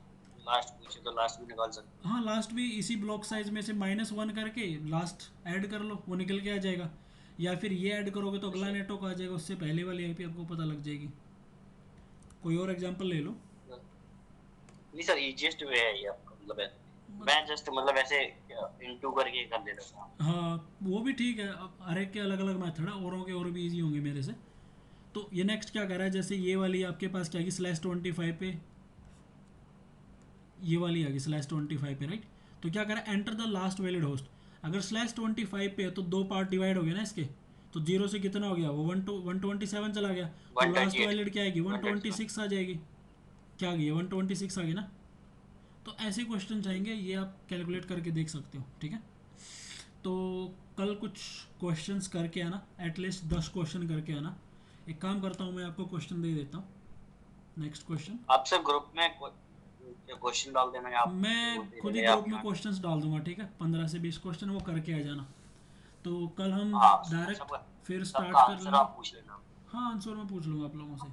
पूछे तो लास्ट भी निकाल सकते। हाँ, लास्ट भी इसी ब्लॉक साइज में से -1 करके लास्ट ऐड कर लो, वो निकल के आ जाएगा। या फिर ये ऐड करोगे तो अगला नेटवर्क आ जाएगा, उससे पहले वाली आईपी आपको पता लग जाएगी। कोई और एग्जांपल ले लो। नहीं सर, इजीएस्ट वे है ये आपका, मतलब है मैं जस्ट मतलब ऐसे इनटू करके कर देता हूँ। हाँ, वो भी ठीक है, अब हर एक के अलग अलग मेथड है, औरों के और भी इजी होंगे मेरे से। तो ये नेक्स्ट क्या कर रहा है, जैसे ये वाली आपके पास क्या है, /25 पे ये वाली आ गई /25 पे, राइट। तो क्या कर रहा है, enter the last valid host. अगर /25 पे है तो दो पार्ट डिवाइड हो गया ना इसके, तो 0 से कितना हो गया, वो 127 चला गया, तो लास्ट वैलिड क्या आएगी, 126 आ जाएगी। क्या आ गई, 126 आ गई ना। तो ऐसे क्वेश्चन चाहेंगे, ये आप कैलकुलेट करके देख सकते हो, ठीक है। तो कल कुछ क्वेश्चंस करके आना, एटलीस्ट 10 क्वेश्चन करके आना। एक काम करता हूँ, मैं आपको क्वेश्चन दे देता हूँ। नेक्स्ट क्वेश्चन आप सब ग्रुप में क्वेश्चन डाल देना, या आप मैं खुद ही ग्रुप में क्वेश्चंस डाल दूंगा, ठीक है। 15 से 20 क्वेश्चन वो करके आ जाना। तो कल हम डायरेक्ट फिर स्टार्ट कर लेंगे। पूछ लेना। हाँ, आंसर मैं पूछ लूँगा आप लोगों से।